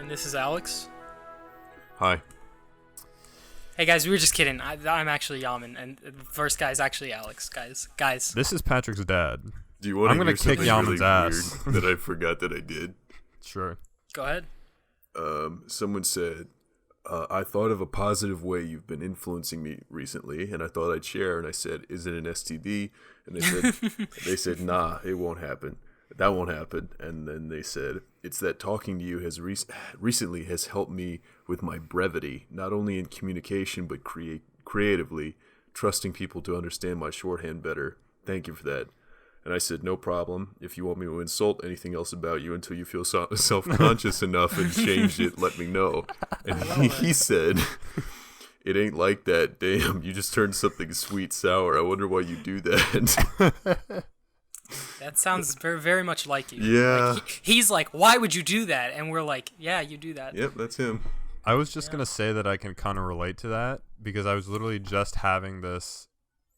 And this is Alex. Hi. Hey guys, we were just kidding. I'm actually Yaman, and the first guy is actually Alex. Guys. This is Patrick's dad. Do you want I'm gonna kick Yaman's really ass. weird that I forgot that I did? Sure. Go ahead. Someone said, I thought of a positive way you've been influencing me recently, and I thought I'd share. And I said, is it an STD? And they said, nah, it won't happen. That won't happen. And then they said, it's that talking to you has recently has helped me with my brevity, not only in communication, but creatively, trusting people to understand my shorthand better. Thank you for that. And I said, no problem. If you want me to insult anything else about you until you feel self-conscious enough and change it, let me know. And he said, it ain't like that. Damn, you just turned something sweet sour. I wonder why you do that. That sounds very, very much like you. Yeah. Like he's like, why would you do that? And we're like, yeah, you do that. Yep, that's him. I was just going to say that I can kind of relate to that because I was literally just having this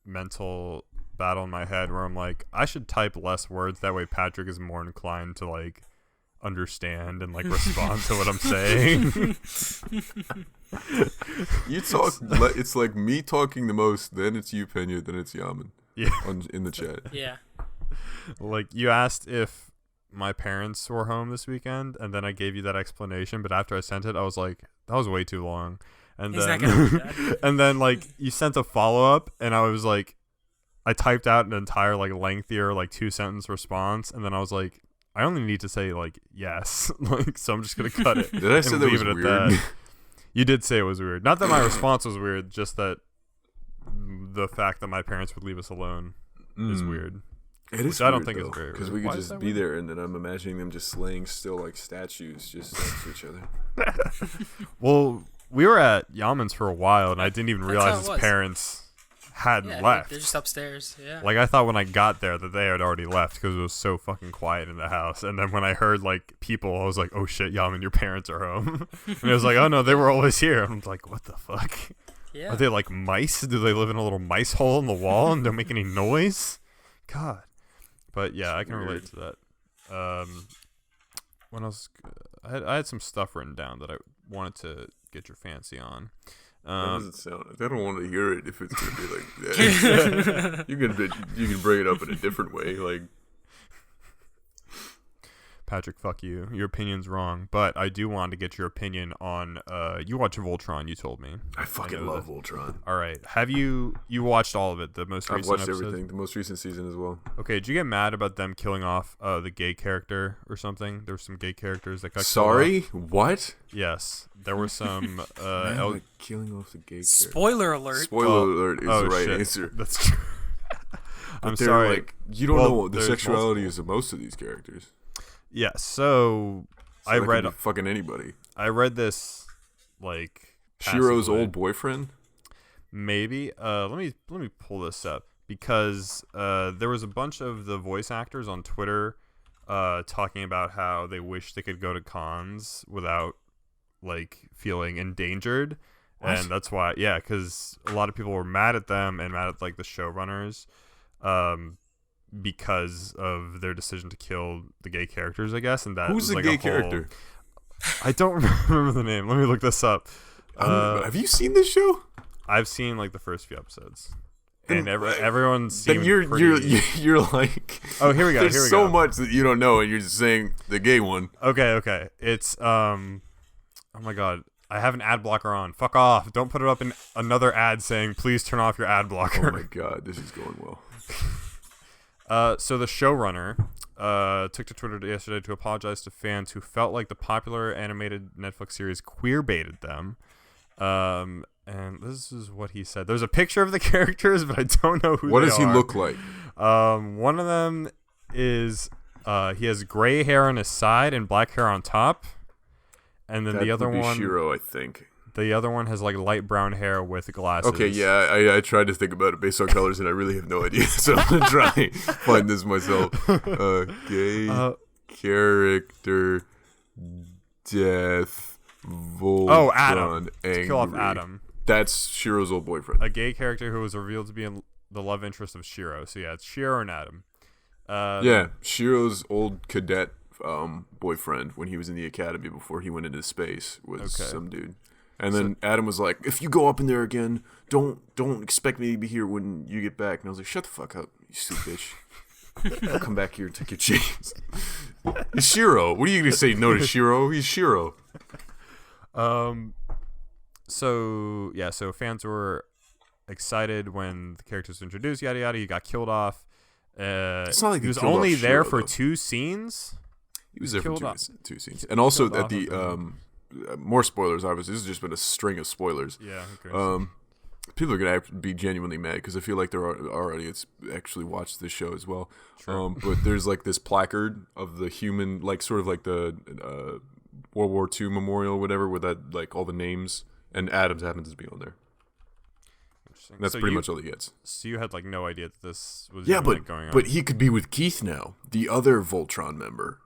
mental battle in my head where I'm like, I should type less words. That way Patrick is more inclined to like understand and like respond to what I'm saying. You talk, it's like me talking the most, then it's you, Pena, then it's Yaman. Yeah. In the chat. Yeah. Like you asked if my parents were home this weekend, and then I gave you that explanation. But after I sent it, I was like, that was way too long. And He's then, not gonna do that. and then like you sent a follow up, and I was like, I typed out an entire like lengthier like 2-sentence response, and then I was like, I only need to say like yes, like so I'm just gonna cut it. Did I say that was weird? That. You did say it was weird. Not that my response was weird, just that the fact that my parents would leave us alone is weird. It is. Which I don't weird, think is very because weird. we Why could is just that be weird? there, and then I'm imagining them just laying still like statues, just next to each other. Well, we were at Yaman's for a while, and I didn't even That's realize how it his was. parents hadn't Yeah, left. they're just upstairs. Yeah. Like, I thought when I got there that they had already left because it was so fucking quiet in the house. And then when I heard, like, people, I was like, oh shit, Yaman, your parents are home. And it was like, oh no, they were always here. And I'm like, what the fuck? Yeah. Are they like mice? Do they live in a little mice hole in the wall and don't make any noise? God. But yeah, I can relate to that. What else? I had some stuff written down that I wanted to get your fancy on. That doesn't sound. I don't want to hear it if it's gonna be like that. You can bring it up in a different way, like. Patrick, fuck you. Your opinion's wrong, but I do want to get your opinion on. You watch Voltron? You told me. I fucking love Voltron. All right. Have you watched all of it? The most recent I've watched episodes? everything. The most recent season as well. Okay. Did you get mad about them killing off the gay character or something? There were some gay characters that got Sorry, killed off. what? Yes, there were some. Man, like killing off the gay character. Spoiler alert. Spoiler alert is the right shit. answer. That's true. I'm But they're sorry. Like, you don't Well, know the there's sexuality multiple. is of most of these characters. Yeah. So So I that could read. be fucking anybody. I read this like. Shiro's passively. old boyfriend. Maybe. Let me pull this up because there was a bunch of the voice actors on Twitter talking about how they wish they could go to cons without like feeling endangered. What? And that's why, yeah, because a lot of people were mad at them and mad at like the showrunners because of their decision to kill the gay characters, I guess. And that Who's was, the like, gay a whole- character? I don't remember the name. Let me look this up. Have you seen this show? I've seen like the first few episodes, Then- and everyone seemed Then you're pretty... you're like. Oh, here we go. There's Here we so go. much that you don't know, and you're just saying the gay one. Okay. It's oh my god, I have an ad blocker on. Fuck off! Don't put it up in another ad saying please turn off your ad blocker. Oh my god, this is going well. So the showrunner took to Twitter yesterday to apologize to fans who felt like the popular animated Netflix series queer baited them. And this is what he said. There's a picture of the characters, but I don't know who What they does he are. look like? One of them is he has gray hair on his side and black hair on top, and then That the other would be one, Shiro, I think. the other one has like light brown hair with glasses. Okay, yeah, I tried to think about it based on colors, and I really have no idea. So I'm gonna try and find this myself. Gay character, death, Voltron, Oh, Adam. angry. To kill off Adam, That's Shiro's old boyfriend. a gay character who was revealed to be the love interest of Shiro. So yeah, it's Shiro and Adam. Yeah, Shiro's old cadet boyfriend when he was in the academy before he went into space was Okay. some dude. And then Adam was like, if you go up in there again, don't expect me to be here when you get back. And I was like, shut the fuck up, you stupid bitch. I'll come back here and take your chains. It's Shiro. What are you going to say no to Shiro? He's Shiro. So fans were excited when the characters were introduced, yada yada. He got killed off. It's not like he was killed only off there Shiro, for though. 2 scenes. He was there for killed two scenes. And also killed at the off more spoilers, obviously. This has just been a string of spoilers. Yeah. Okay. People are going to be genuinely mad because I feel like our audience actually watched this show as well. Sure. But there's like this placard of the human, like sort of like the World War II memorial, whatever, with that like all the names, and Adams happens to be on there. Interesting. That's pretty much all he gets. So you had like no idea that this was Yeah, even, but like, going on. but he could be with Keith now, the other Voltron member.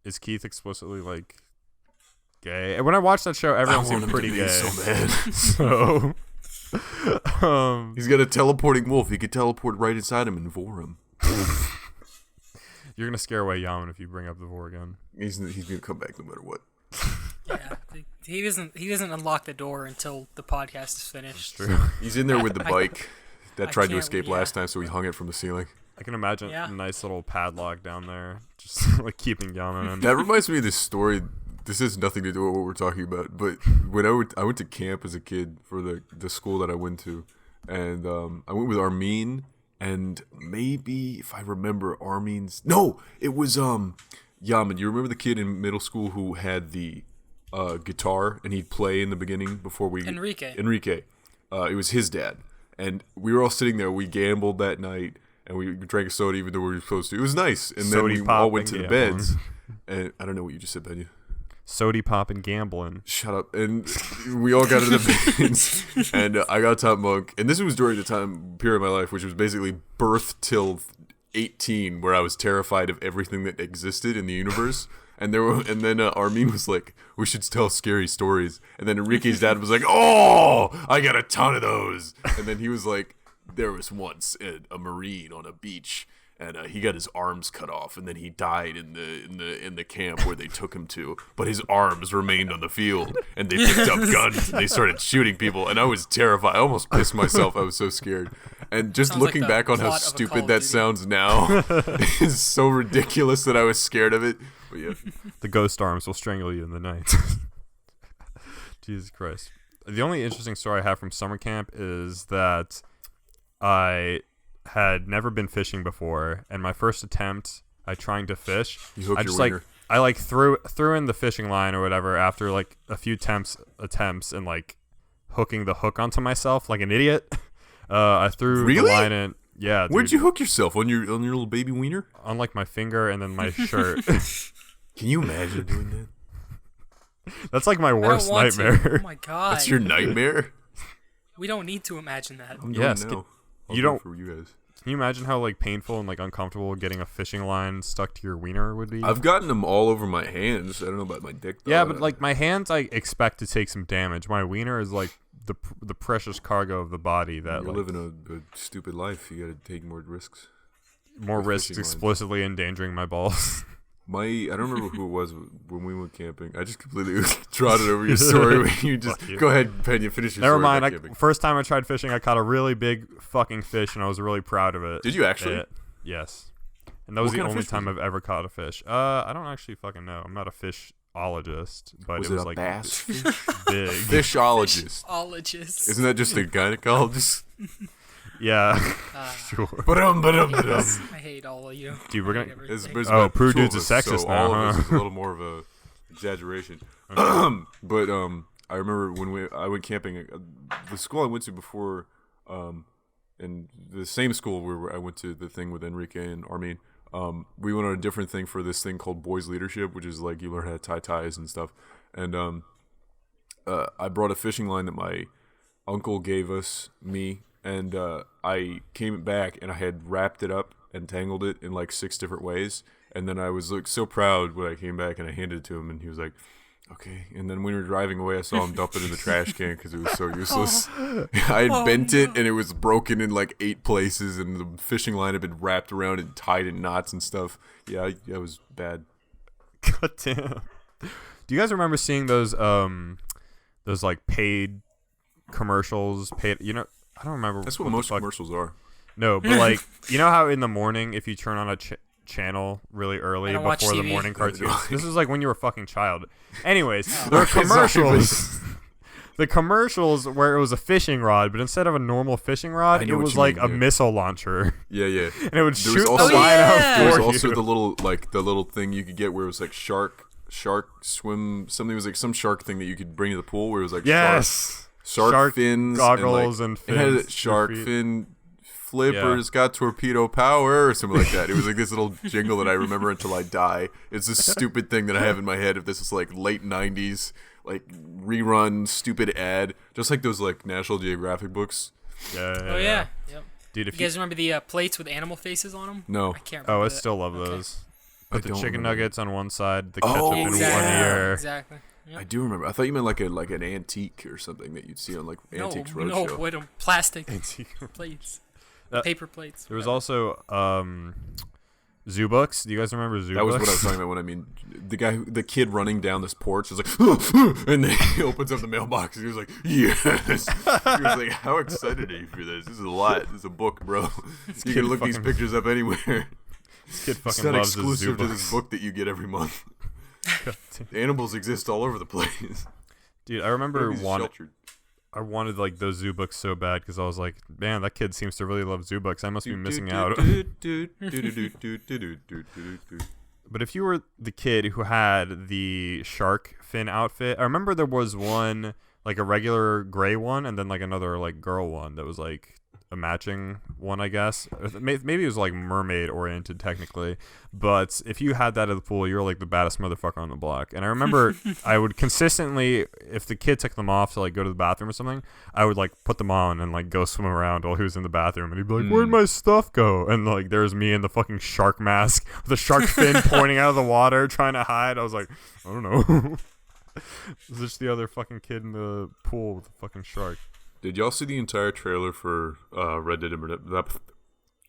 Is Keith explicitly like gay? And when I watched that show, everyone seemed pretty gay. So bad. So, He's got a teleporting wolf. He could teleport right inside him and vor him. you're gonna scare away Yaman if you bring up the vor again. He's gonna come back no matter what. Yeah, he doesn't unlock the door until the podcast is finished. True. He's in there with the bike that I tried to can't- escape yeah. last time, so he hung it from the ceiling. I can imagine Yeah. a nice little padlock down there, just like keeping Yaman in. That reminds me of this story. This has nothing to do with what we're talking about, but when I went to camp as a kid for the school that I went to, and I went with Armin, and maybe if I remember it was Yaman. You remember the kid in middle school who had the guitar and he'd play in the beginning before we Enrique. It was his dad, and we were all sitting there. We gambled that night, and we drank a soda even though we were supposed to. It was nice, and then Sody we pop all went to and the gambling. beds. And I don't know what you just said, Benny. Sody pop and gambling. Shut up. And we all got into the beds, and I got top monk. And this was during the time period of my life, which was basically birth till 18, where I was terrified of everything that existed in the universe. And then Armin was like, "We should tell scary stories." And then Enrique's dad was like, "Oh, I got a ton of those." And then he was like, "There was once a Marine on a beach, and he got his arms cut off, and then he died in the camp where they took him to. But his arms remained on the field, and they picked up guns and they started shooting people, and I was terrified. I almost pissed myself. I was so scared. And just Sounds like looking the back on how plot of a Call stupid of that Duty. sounds now is so ridiculous that I was scared of it. But yeah, The ghost arms will strangle you in the night. Jesus Christ. The only interesting story I have from summer camp is that I had never been fishing before, and my first attempt at trying to fish, you hooked I your just wiener. threw in the fishing line or whatever after like a few attempts and like hooking the hook onto myself like an idiot. I threw Really? the line in. Yeah, Where'd dude, you hook yourself? On your little baby wiener? on like my finger and then my shirt. Can you imagine doing that? That's like my I don't worst want to. nightmare. Oh my god. That's your nightmare? We don't need to imagine that. I'm Yes, going now. I'll you do it don't- for you guys. Can you imagine how like painful and like uncomfortable getting a fishing line stuck to your wiener would be? I've gotten them all over my hands. I don't know about my dick, though. Yeah, but like my hands, I expect to take some damage. My wiener is like the precious cargo of the body that You're like living a stupid life. You got to take more risks. more with risks fishing lines. explicitly endangering my balls. I don't remember who it was when we went camping. I just completely trotted over your story. When you just Fuck you. go ahead, Pena, finish your Never story. mind. about camping. First time I tried fishing, I caught a really big fucking fish, and I was really proud of it. Did you actually? Yes. And that was What the kind of only fish was time it? I've ever caught a fish. I don't actually fucking know. I'm not a fishologist, but Was it was a like bass fish? big. Fishologist. Ologist. Isn't that just a gynecologist? Yeah. Sure. I hate all of you. Dude, we're I hate gonna- everything. There's Oh, about Prude two of dude's a us, sexist so now, all of us huh? is a little more of a exaggeration. But I remember when I went camping, the school I went to before, and the same school where I went to the thing with Enrique and Armin. We went on a different thing for this thing called Boys Leadership, which is like you learn how to tie ties and stuff. And I brought a fishing line that my uncle gave me, and I came back and I had wrapped it up and tangled it in like 6 different ways. And then I was like so proud when I came back and I handed it to him, and he was like, "Okay." And then when we were driving away, I saw him dump it in the trash can because it was so useless. I had bent it, and it was broken in like 8 places, and the fishing line had been wrapped around and tied in knots and stuff. Yeah, it was bad. God damn. Do you guys remember seeing those like paid commercials? Paid, I don't remember. That's what most commercials are. No, but like, you know how in the morning if you turn on a channel really early before the morning cartoons, this is like when you were a fucking child. Anyways, there are commercials. The commercials where it was a fishing rod, but instead of a normal fishing rod, it was like a missile launcher. Yeah. And it would shoot also, the line out. There was also the little thing you could get where it was like shark swim. Something was like some shark thing that you could bring to the pool where it was like shark fins, goggles, and fins. It had a shark fin flippers, got torpedo power or something like that. It was like this little jingle that I remember until I die. It's this stupid thing that I have in my head. If this is like late 90s, like rerun stupid ad, just like those like National Geographic books. Yeah. Yep. Dude, if you guys remember the plates with animal faces on them? No. I can't remember. I still love those. Put the chicken nuggets on one side, the ketchup in one exactly. ear. Exactly. Yep. I do remember. I thought you meant like an antique or something that you'd see on like Antiques Roadshow. No, what plastic plates. Paper plates. There was also Zoo Books. Do you guys remember Zoo Books? That was what I was talking about when I mean the kid running down this porch is like, and then he opens up the mailbox and he was like, yes. He was like, how excited are you for this? This is a lot. This is a book, bro. You can look these pictures up anywhere. This kid fucking it's not loves exclusive Zoo to this book that you get every month. The animals exist all over the place. Dude, I remember sheltered. I wanted like those Zoo Books so bad because I was like, man, that kid seems to really love Zoo Books. I must be missing out. But if you were the kid who had the shark fin outfit, I remember there was one, like a regular gray one, and then like another like girl one that was like a matching one, I guess. Maybe it was like mermaid oriented technically, but if you had that at the pool, you were like the baddest motherfucker on the block. And I remember I would consistently, if the kid took them off to like go to the bathroom or something, I would like put them on and like go swim around while he was in the bathroom, and he'd be like, where'd my stuff go? And like there's me in the fucking shark mask with the shark fin pointing out of the water trying to hide. I was like, I don't know. It's just the other fucking kid in the pool with the fucking shark. Did y'all see the entire trailer for Red Dead Redemption?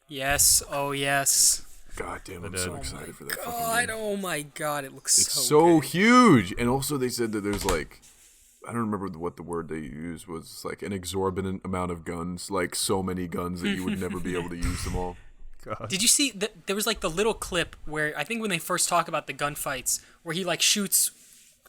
Yes. Oh, yes. God damn, I'm so excited for that fucking God, game. oh my God, it looks It's so so good. huge. And also they said that there's like, I don't remember what the word they used was, like an exorbitant amount of guns, like so many guns that you would never be able to use them all. God. Did you see that there was like the little clip where I think when they first talk about the gunfights where he like shoots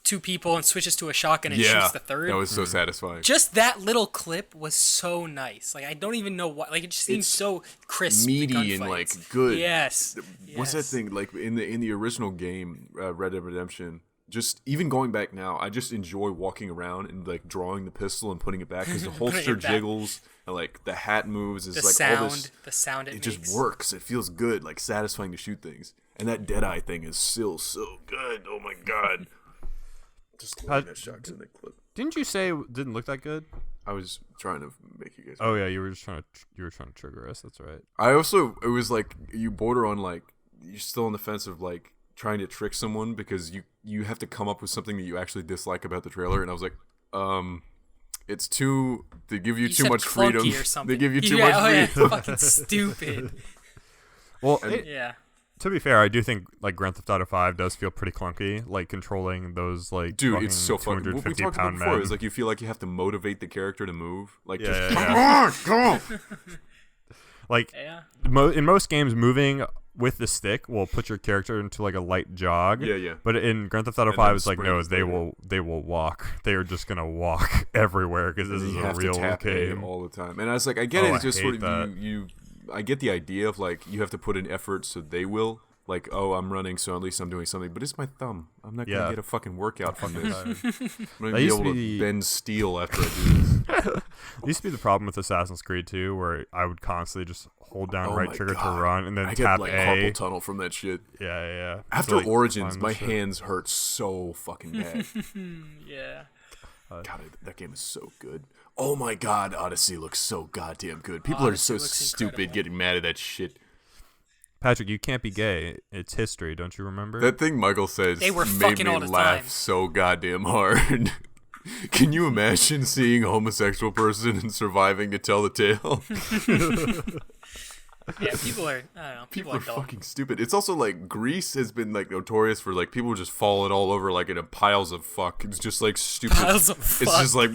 two people and switches to a shotgun and shoots the third? That was so satisfying. Just that little clip was so nice. Like I don't even know why. Like it just seems so crisp, meaty and like good. Yes. What's that thing like in the original game, Red Dead Redemption? Just even going back now, I just enjoy walking around and like drawing the pistol and putting it back because the holster jiggles and like the hat moves. Is the like sound, all this. The sound it makes. Just works. It feels good, like satisfying to shoot things. And that Deadeye thing is still so good. Oh my God. Just loving that shotgun in that clip. Didn't you say it didn't look that good? I was trying to make you guys. Oh yeah, you were trying to trigger us. That's right. It was like you border on like you're still on the fence of like trying to trick someone because you have to come up with something that you actually dislike about the trailer, and I was like, it's too they give you too much freedom. Or something. They give you too much freedom. It's fucking stupid. Well, yeah. To be fair, I do think like Grand Theft Auto 5 does feel pretty clunky, like controlling those like dude, it's so fucking. What we talked about before is like you feel like you have to motivate the character to move, like come on. Like in most games, moving with the stick will put your character into like a light jog. Yeah. But in Grand Theft Auto 5, it's like no, they will walk. They are just gonna walk everywhere because this is a real game all the time. And I was like, I get it. It's just sort of that. you. I get the idea of like you have to put in effort so they will. Like, oh, I'm running, so at least I'm doing something. But it's my thumb. I'm not gonna get a fucking workout from this. I'm not gonna be able to bend steel after I do this. It used to be the problem with Assassin's Creed 2, where I would constantly just hold down right trigger to run and then I tap get, like, A. carpal tunnel from that shit. Yeah. After like, Origins, my hands hurt so fucking bad. Yeah. God, that game is so good. Oh my God, Odyssey looks so goddamn good. People are so stupid getting mad at that shit. Patrick, you can't be gay. It's history, don't you remember? That thing Michael says they were made me laugh so goddamn hard. Can you imagine seeing a homosexual person and surviving to tell the tale? Yeah, people are. I don't know. People are are dumb. fucking stupid. It's also like Greece has been like notorious for like people just falling all over like in a piles of fuck. It's just like stupid. Piles of It's fuck. just like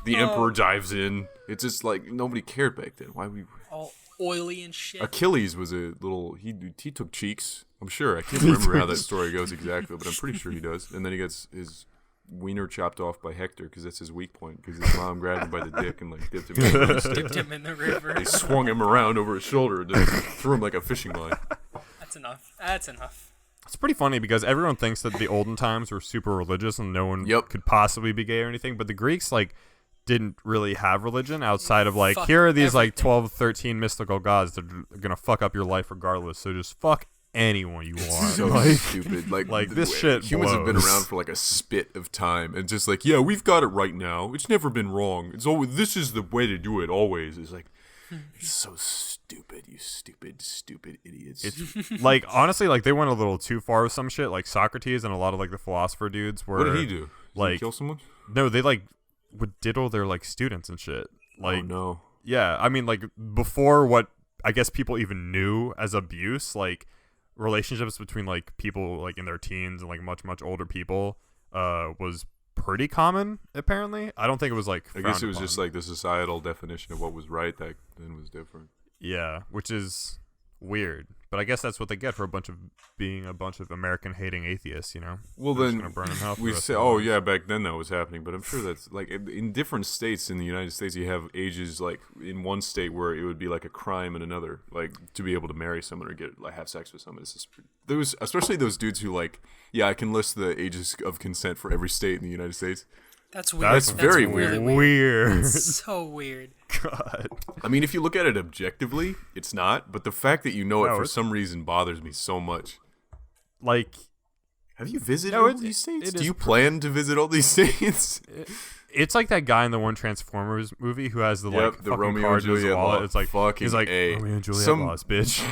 the emperor dives in. It's just like nobody cared back then. Why we? All oily and shit. Achilles was a little. He took cheeks. I'm sure. I can't remember how that story goes exactly, but I'm pretty sure he does. And then he gets his wiener chopped off by Hector because that's his weak point. Because his mom grabbed him by the dick and like dipped him in the river. Dipped him in the river. They swung him around over his shoulder and just threw him like a fishing line. That's enough. That's enough. It's pretty funny because everyone thinks that the olden times were super religious and no one could possibly be gay or anything, but the Greeks like didn't really have religion outside of like, here are these like 12, 13 mystical gods that are gonna fuck up your life regardless, so just fuck anyone you want. So like, stupid. Like this shit humans have been blows. around for like a spit of time and just like, yeah, we've got it right now. It's never been wrong. It's always, this is the way to do it always. It's like, it's so stupid, you stupid idiots. It's like, honestly, like they went a little too far with some shit. Like Socrates and a lot of like the philosopher dudes were. What did he do? Did like he kill someone? No, they like would diddle their like students and shit. Like, oh no. Yeah, I mean, like before what I guess people even knew as abuse, like relationships between like people like in their teens and like much older people was pretty common. Apparently, I don't think it was like I guess it was upon. just like the societal definition of what was right that then was different. Yeah, which is weird, but I guess that's what they get for being a bunch of American hating atheists, you know. Well, They're just then gonna burn in hell for the we rest say, of their oh lives. yeah, back then that was happening, but I'm sure that's like in different states in the United States, you have ages like in one state where it would be like a crime in another, like to be able to marry someone or get like have sex with someone. It's just those, especially those dudes who like, yeah, I can list the ages of consent for every state in the United States. That's weird. That's very really weird. It's so weird. God. I mean, if you look at it objectively, it's not, but the fact that you know it No, for it's- some reason bothers me so much. Like, Have you visited No, all it- these states? it Do is you plan to visit all these states? it's like that guy in the one Transformers movie who has the Yep, like the fucking Romeo card and in his Juliet wallet. law. It's like Fucking he's like A. Romeo and Juliet Some- laws, bitch.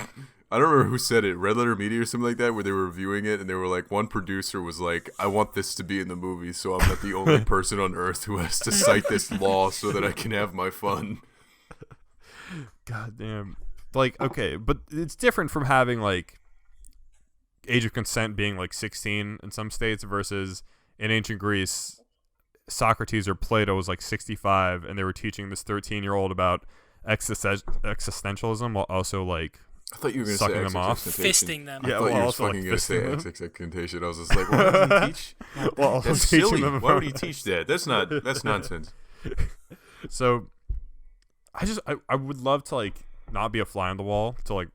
I don't remember who said it, Red Letter Media or something like that, where they were reviewing it, and they were like, one producer was like, I want this to be in the movie, so I'm not the only person on Earth who has to cite this law so that I can have my fun. God damn. Like, okay, but it's different from having like age of consent being like 16 in some states versus in ancient Greece, Socrates or Plato was like 65 and they were teaching this 13-year-old about existentialism while also like I thought you were going to Sucking say them off. Fisting them. I Yeah, thought well, you were also, like, fucking going to say fisting them. XXXTentacion. I was just like, what does he teach? well, also That's teaching silly. them Why would about- he teach that? That's nonsense. So I would love to like not be a fly on the wall to like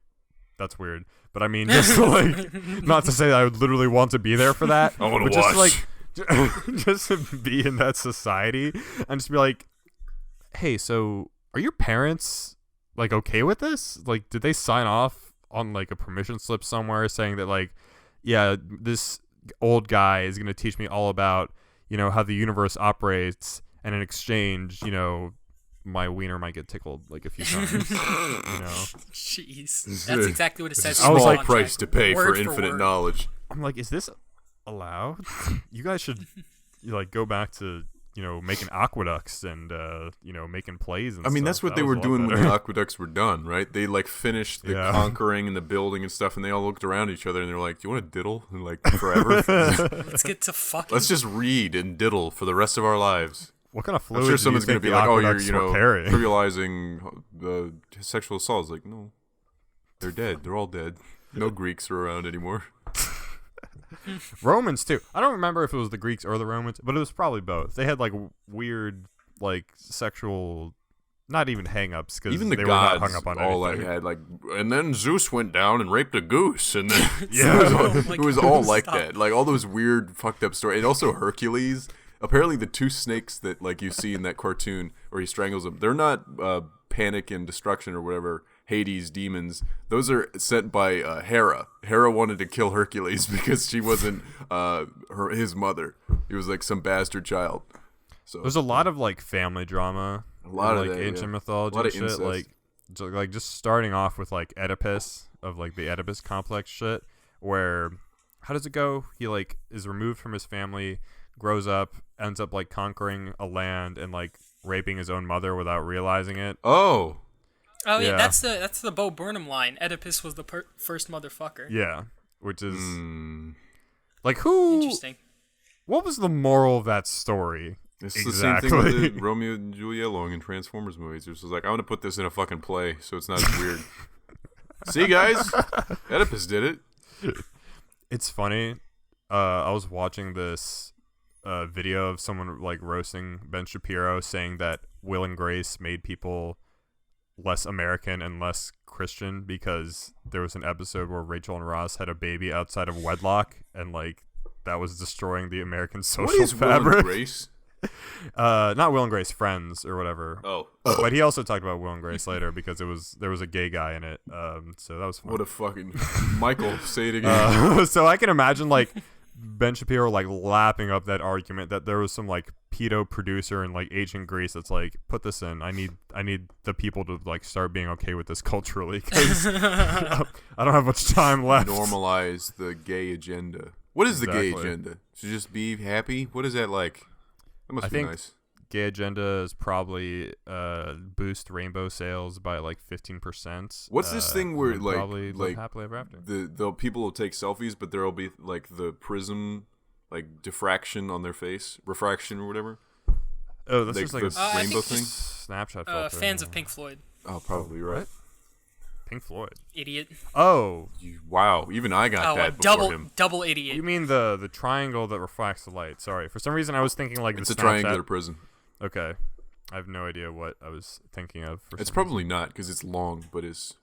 that's weird. But I mean just to, like not to say that I would literally want to be there for that. I wanna but just to, watch. like just to be in that society and just be like, hey, so are your parents like okay with this? Like did they sign off on like a permission slip somewhere saying that like, yeah, this old guy is gonna teach me all about, you know, how the universe operates, and in exchange, you know, my wiener might get tickled like a few times. You know, Jeez. That's exactly what it It's a says. small was like- price to pay for Word infinite word. knowledge. I'm like, is this allowed? You guys should like go back to, you know, making aqueducts and you know, making plays and I mean, stuff. that's what That they was were a lot doing when better. the aqueducts were done, right? They like finished the Yeah. conquering and the building and stuff, and they all looked around each other and they were like, "Do you want to diddle and like forever? Let's get to fucking. Let's just read and diddle for the rest of our lives." What kind of I'm fluid sure do you someone's think gonna be the like, "Oh, you're aqueducts were carrying?" trivializing the sexual assaults." Like, no, they're dead. They're all dead. No Greeks are around anymore. Romans too. I don't remember if it was the Greeks or the Romans, but it was probably both. They had like weird, like sexual, not even hang-ups because Even the they were not gods hung up on all like anything. had like, and then Zeus went down and raped a goose, and then Yeah. it was all like Stop. that, like all those weird fucked up stories. And also Hercules. Apparently, the two snakes that like you see in that cartoon where he strangles them, they're not panic and destruction or whatever. Hades demons. Those are sent by Hera. Hera wanted to kill Hercules because she wasn't his mother. He was like some bastard child. So There's a lot of like family drama, A lot in, of like that, ancient yeah. mythology A lot and of shit. incest. Like just starting off with like Oedipus of like the Oedipus complex shit, where how does it go? He like is removed from his family, grows up, ends up like conquering a land and like raping his own mother without realizing it. Oh, Oh yeah, Yeah. that's the Bo Burnham line. Oedipus was the first motherfucker. Yeah, which is like who? Interesting. What was the moral of that story? It's Exactly. the same thing with the Romeo and Juliet long in Transformers movies. It's just like, I want to put this in a fucking play so it's not as weird. See, guys? Oedipus did it. It's funny. I was watching this video of someone like roasting Ben Shapiro, saying that Will and Grace made people less American and less Christian because there was an episode where Rachel and Ross had a baby outside of wedlock, and like that was destroying the American social What is fabric. Will and Grace? Not Will and Grace, Friends or whatever. Oh. But he also talked about Will and Grace later because there was a gay guy in it. So that was fun. What a fucking... Michael, say it again. So I can imagine like Ben Shapiro like lapping up that argument that there was some like pedo producer in like ancient Greece that's like, put this in. I need the people to like start being okay with this culturally because I don't have much time left. Normalize the gay agenda. What is the gay Exactly. agenda? To just be happy? What is that like? That must I be think nice. gay agenda is probably boost rainbow sales by like 15%. What's this thing where and like probably live happily ever after? the people will take selfies, but there'll be like the prism, like diffraction on their face, refraction or whatever. Oh, that's Like just like the a rainbow think thing. Snapchat filter. Fans of Pink Floyd. Oh, probably right. What? Pink Floyd. Idiot. Oh, Wow, even I got Oh, a that before double him. double idiot. you mean the triangle that refracts the light? Sorry, for some reason I was thinking like It's the a Snapchat. triangular prism. Okay, I have no idea what I was thinking of. It's probably not because it's long, but it's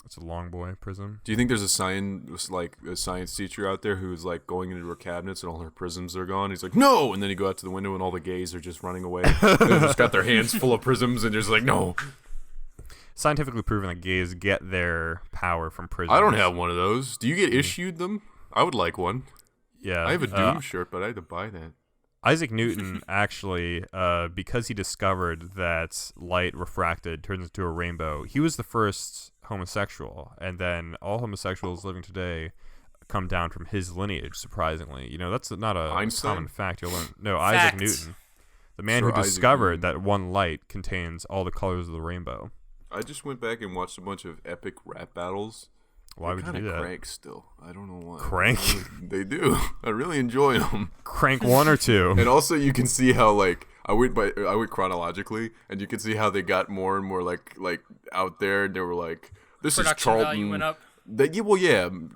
It's a long boy prism. Do you think there's a science teacher out there who's like going into her cabinets and all her prisms are gone? He's like, no, and then you go out to the window and all the gays are just running away. They've just got their hands full of prisms and just like, no. Scientifically proven that gays get their power from prisms. I don't have one of those. Do you get issued them? I would like one. Yeah, I have a Doom shirt, but I had to buy that. Isaac Newton actually, because he discovered that light refracted turns into a rainbow, he was the first homosexual, and then all homosexuals living today come down from his lineage. Surprisingly, that's not a Einstein? common fact. You'll learn. No, Fact. Isaac Newton, the man Sir who Isaac discovered Newton. that one light contains all the colors of the rainbow. I just went back and watched a bunch of epic rap battles. Why would you do that? Crank still. I don't know why. Crank? They do. I really enjoy them. Crank one or two. And also, you can see how like I went chronologically, and you can see how they got more and more like out there. And they were like, "This Production is Charlton." value went up.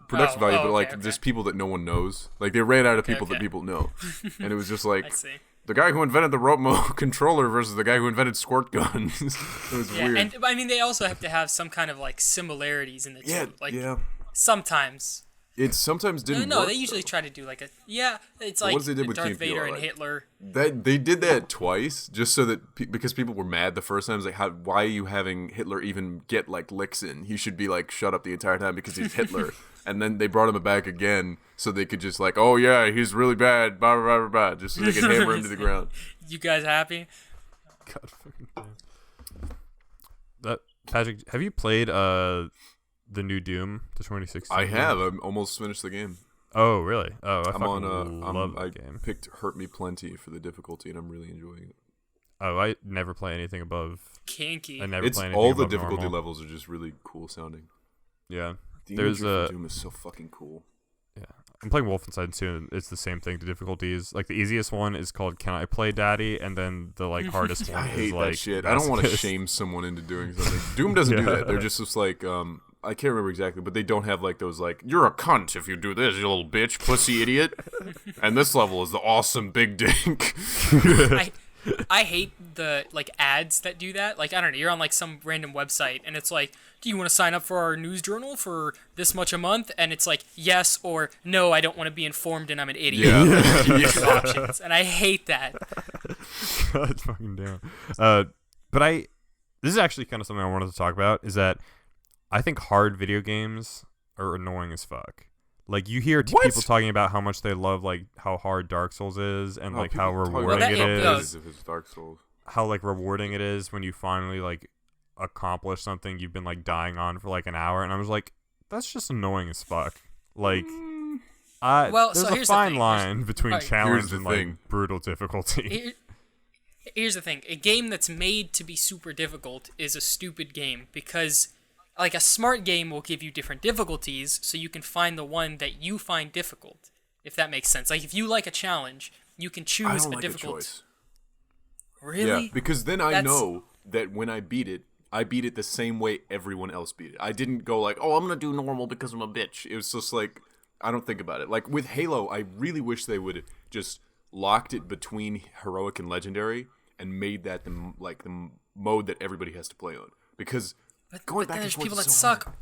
Production value, but like okay. just people that no one knows. Like they ran out of people that okay. people know, and it was just like I see. the guy who invented the remote controller versus the guy who invented squirt guns. It was Yeah, weird. and I mean they also have to have some kind of like similarities in the two. Like yeah. sometimes. It sometimes didn't. No, work, they usually though. try to do like it's But like what they did with Darth Cape Fear, Vader and like- Hitler. That they did that twice, just so that because people were mad the first time. It's like, why are you having Hitler even get like licks in? He should be like shut up the entire time because he's Hitler. And then they brought him back again, so they could just like, oh yeah, he's really bad, blah blah blah blah, just so they could hammer him to the ground. You guys happy? God fucking damn. That Patrick, have you played the new Doom, the 2016? I have. I'm almost finished the game. Oh really? Oh, I I'm fucking on. love I that game. picked Hurt Me Plenty for the difficulty, and I'm really enjoying it. Oh, I never play anything above. Kinky. I never It's play anything all the above difficulty normal. levels are just really cool sounding. Yeah, The There's imagery a- for Doom is so fucking cool. yeah. I'm playing Wolfenstein 2, and it's the same thing. The difficulties, like the easiest one is called "Can I Play Daddy," and then the like hardest one I is hate like that shit. I don't want to Masochist. shame someone into doing something. Doom doesn't do Yeah. that. They're just like I can't remember exactly, but they don't have like those like you're a cunt if you do this, you little bitch, pussy idiot. And this level is the awesome big dick. I hate the like ads that do that. Like I don't know, you're on like some random website and it's like, do you want to sign up for our news journal for this much a month? And it's like yes or no, I don't want to be informed and I'm an idiot. Yeah. These options, and I hate that. God fucking damn. But this is actually kind of something I wanted to talk about. Is that I think hard video games are annoying as fuck. Like you hear What? people talking about how much they love like how hard Dark Souls is and like how rewarding that- it that- is. If it's Dark Souls. How like rewarding it is when you finally like accomplish something you've been like dying on for like an hour, and I was like, that's just annoying as fuck. Like, Well, there's so a here's the fine thing. line between Alright. challenge Here's the and like thing. brutal difficulty. Here- Here's the thing: a game that's made to be super difficult is a stupid game because, like, a smart game will give you different difficulties, so you can find the one that you find difficult. If that makes sense. Like, if you like a challenge, you can choose I don't a like difficult. a choice. Really? Yeah, because then I know that when I beat it the same way everyone else beat it. I didn't go like, oh, I'm gonna do normal because I'm a bitch. It was just like, I don't think about it. Like with Halo, I really wish they would just locked it between heroic and legendary and made that the mode that everybody has to play on. Because going back and forth people that is so hard. suck.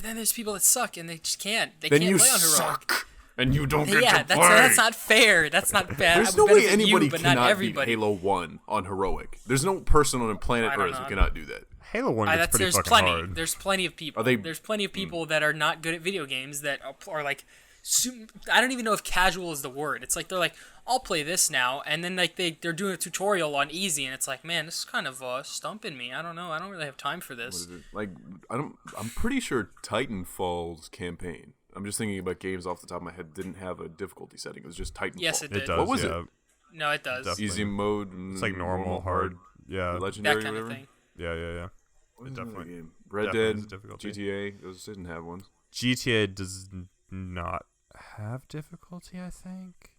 Then there's people that suck and they just can't. They Then can't you play on heroic. suck and you don't get Yeah, to play. that's not fair. That's not bad. There's no way anybody but not cannot beat everybody. Halo 1 on heroic. There's no person on planet I don't Earth know. who cannot do that. Halo 1 gets pretty There's fucking plenty. hard. There's plenty of people. Are they- There's plenty of people that are not good at video games that are like, I don't even know if casual is the word. It's like they're like, I'll play this now, and then like they're doing a tutorial on easy, and it's like, man, this is kind of stumping me. I don't know. I don't really have time for this. What is it? Like, I'm pretty sure Titanfall's campaign. I'm just thinking about games off the top of my head. Didn't have a difficulty setting. It was just Titanfall. Yes, it did. It does. What was yeah. it? No, it does. Definitely. Easy mode. It's like normal, hard. Yeah. Legendary, That kind or of whatever. thing. Yeah. What is definitely- another game? Red definitely Dead, is difficulty. GTA. Those didn't have ones. GTA does not have difficulty, I think.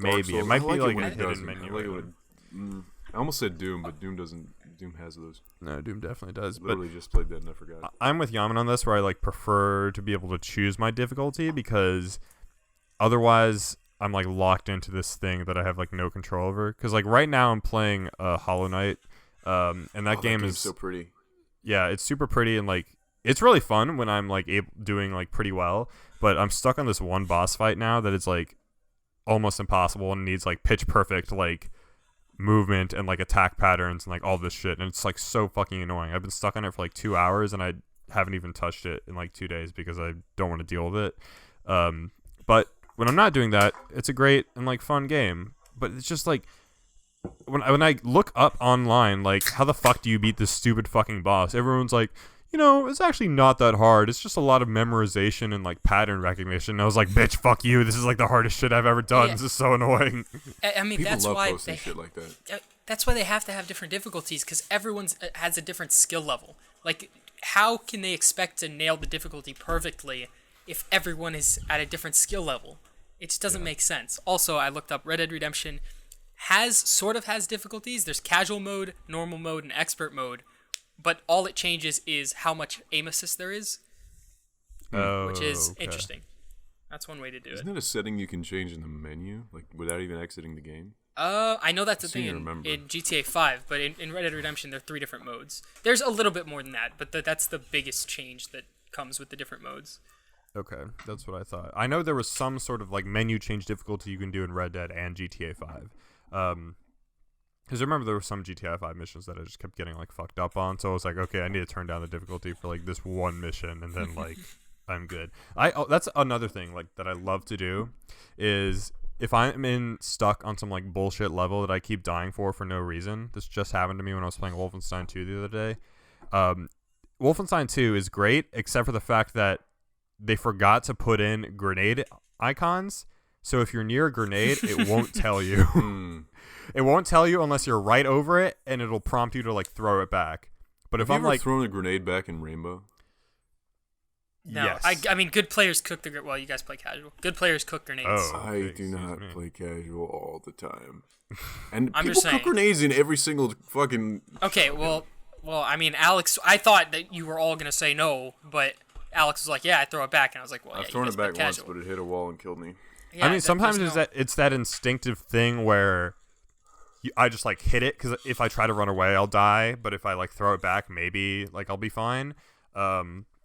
Dark Maybe. It Souls, might I like be it like when a it hidden doesn't. menu. I like it item. when, I almost said Doom, but Doom doesn't. Doom has those. No, Doom definitely does. But Literally just played that and I forgot. I'm with Yaman on this, where I like prefer to be able to choose my difficulty because otherwise I'm like locked into this thing that I have like no control over. Because like right now I'm playing Hollow Knight, and that game game's is so pretty. yeah, it's super pretty and like it's really fun when I'm like doing like pretty well. But I'm stuck on this one boss fight now that is like almost impossible and needs like pitch perfect like movement and like attack patterns and like all this shit, and it's like so fucking annoying. I've been stuck on it for like 2 hours and I haven't even touched it in like 2 days because I don't want to deal with it. But when I'm not doing that, it's a great and like fun game. But it's just like when I look up online, like how the fuck do you beat this stupid fucking boss? Everyone's like, it's actually not that hard. It's just a lot of memorization and like pattern recognition. And I was like, bitch, fuck you. This is like the hardest shit I've ever done. Yeah. This is so annoying. I mean, People that's love why posting shit like that. That's why they have to have different difficulties because everyone's has a different skill level. Like, how can they expect to nail the difficulty perfectly if everyone is at a different skill level? It just doesn't make sense. Also, I looked up Red Dead Redemption has difficulties. There's casual mode, normal mode, and expert mode, but all it changes is how much aim assist there is, which is okay. interesting. That's one way to do it. Isn't that a setting you can change in the menu, like without even exiting the game? I know that's the seem thing to in remember. GTA 5, but in Red Dead Redemption, there are 3 different modes. There's a little bit more than that, but that's the biggest change that comes with the different modes. Okay, that's what I thought. I know there was some sort of like menu change difficulty you can do in Red Dead and GTA 5. Because I remember there were some GTA 5 missions that I just kept getting like fucked up on, so I was like, okay, I need to turn down the difficulty for like this one mission, and then like I'm good. That's another thing like that I love to do is if I'm stuck on some like bullshit level that I keep dying for no reason. This just happened to me when I was playing Wolfenstein 2 the other day. Wolfenstein 2 is great except for the fact that they forgot to put in grenade icons. So if you're near a grenade, it won't tell you. It won't tell you unless you're right over it, and it'll prompt you to like throw it back. But if Have I'm you ever like, thrown a grenade back in Rainbow? No, yes. I mean, good players cook the... Well, you guys play casual. Good players cook grenades. Oh. I Okay, do excuse not me. play casual all the time. And I'm people just cook saying. grenades in every single fucking... Okay, well, I mean, Alex... I thought that you were all going to say no, but Alex was like, yeah, I throw it back. And I was like, well, yeah, I've you thrown guys it play back once, casual. but it hit a wall and killed me. Yeah, I mean, sometimes there's it's that instinctive thing where I just like hit it because if I try to run away, I'll die. But if I like throw it back, maybe like I'll be fine.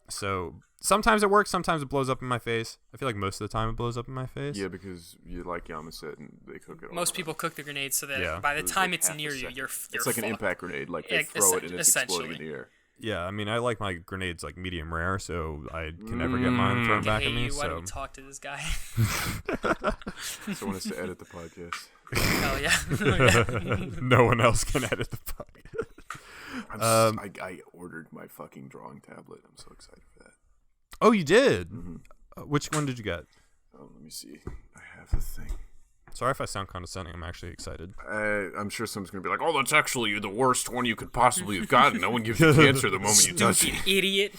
So sometimes it works, sometimes it blows up in my face. I feel like most of the time it blows up in my face. Yeah, because you like Yama said, and they cook it all Most the people cook the grenades so that Yeah. by the It was time like it's half a near you, second. you're It's like an fucked. impact grenade. Like they Yeah, throw it and it's exploding in essentially. the air. Yeah, I mean, I like my grenades like medium rare, so I can never get mine thrown I back hate at me. you. Why don't So we talk to this guy? Someone has to edit the podcast. Hell yeah. no one else can edit the podcast. I ordered my fucking drawing tablet. I'm so excited for that. Oh, you did? Which one did you get? Oh, let me see. I have the thing. Sorry if I sound condescending. I'm actually excited. I'm sure someone's going to be like, oh, that's actually the worst one you could possibly have gotten. No one gives you cancer the moment you touch it. Idiot.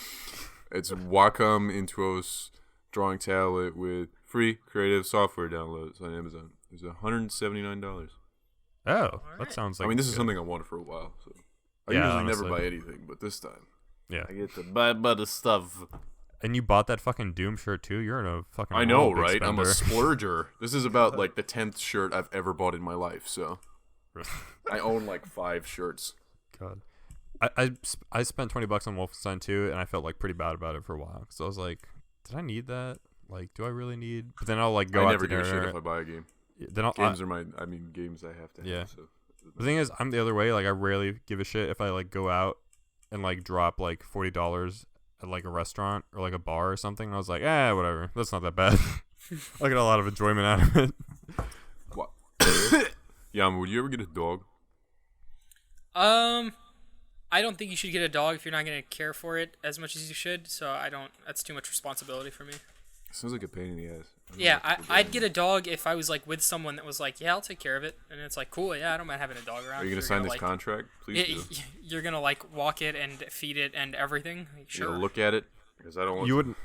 It's Wacom Intuos drawing tablet with free creative software downloads on Amazon. It's $179. Oh, that sounds like. I mean, this is good. something I wanted for a while. So I Yeah, usually honestly. never buy anything, but this time Yeah. I get to buy the stuff. And you bought that fucking Doom shirt too? You're in a fucking. I know, big right? I'm a spender. splurger. This is about like the 10th shirt I've ever bought in my life. So I own like 5 shirts. God. I spent $20 on Wolfenstein 2, and I felt like pretty bad about it for a while. So I was like, did I need that? Like, do I really need? But then I'll like go I out never to give a dinner. shit if I buy a game. Then Games I have to have. Yeah. So. The thing is, I'm the other way. Like, I rarely give a shit if I like go out and like drop like $40 at like a restaurant or like a bar or something. And I was like, whatever. That's not that bad. I get a lot of enjoyment out of it. What? Yama, would you ever get a dog? I don't think you should get a dog if you're not gonna care for it as much as you should. So I don't. That's too much responsibility for me. Sounds like a pain in the ass. Yeah, I'd get a dog if I was like with someone that was like, yeah, I'll take care of it, and it's like, cool, yeah, I don't mind having a dog around. Are you gonna You're sign this like, contract? Please do. You're gonna like walk it and feed it and everything. Like, You gonna sure. look at it because I don't want. You wouldn't.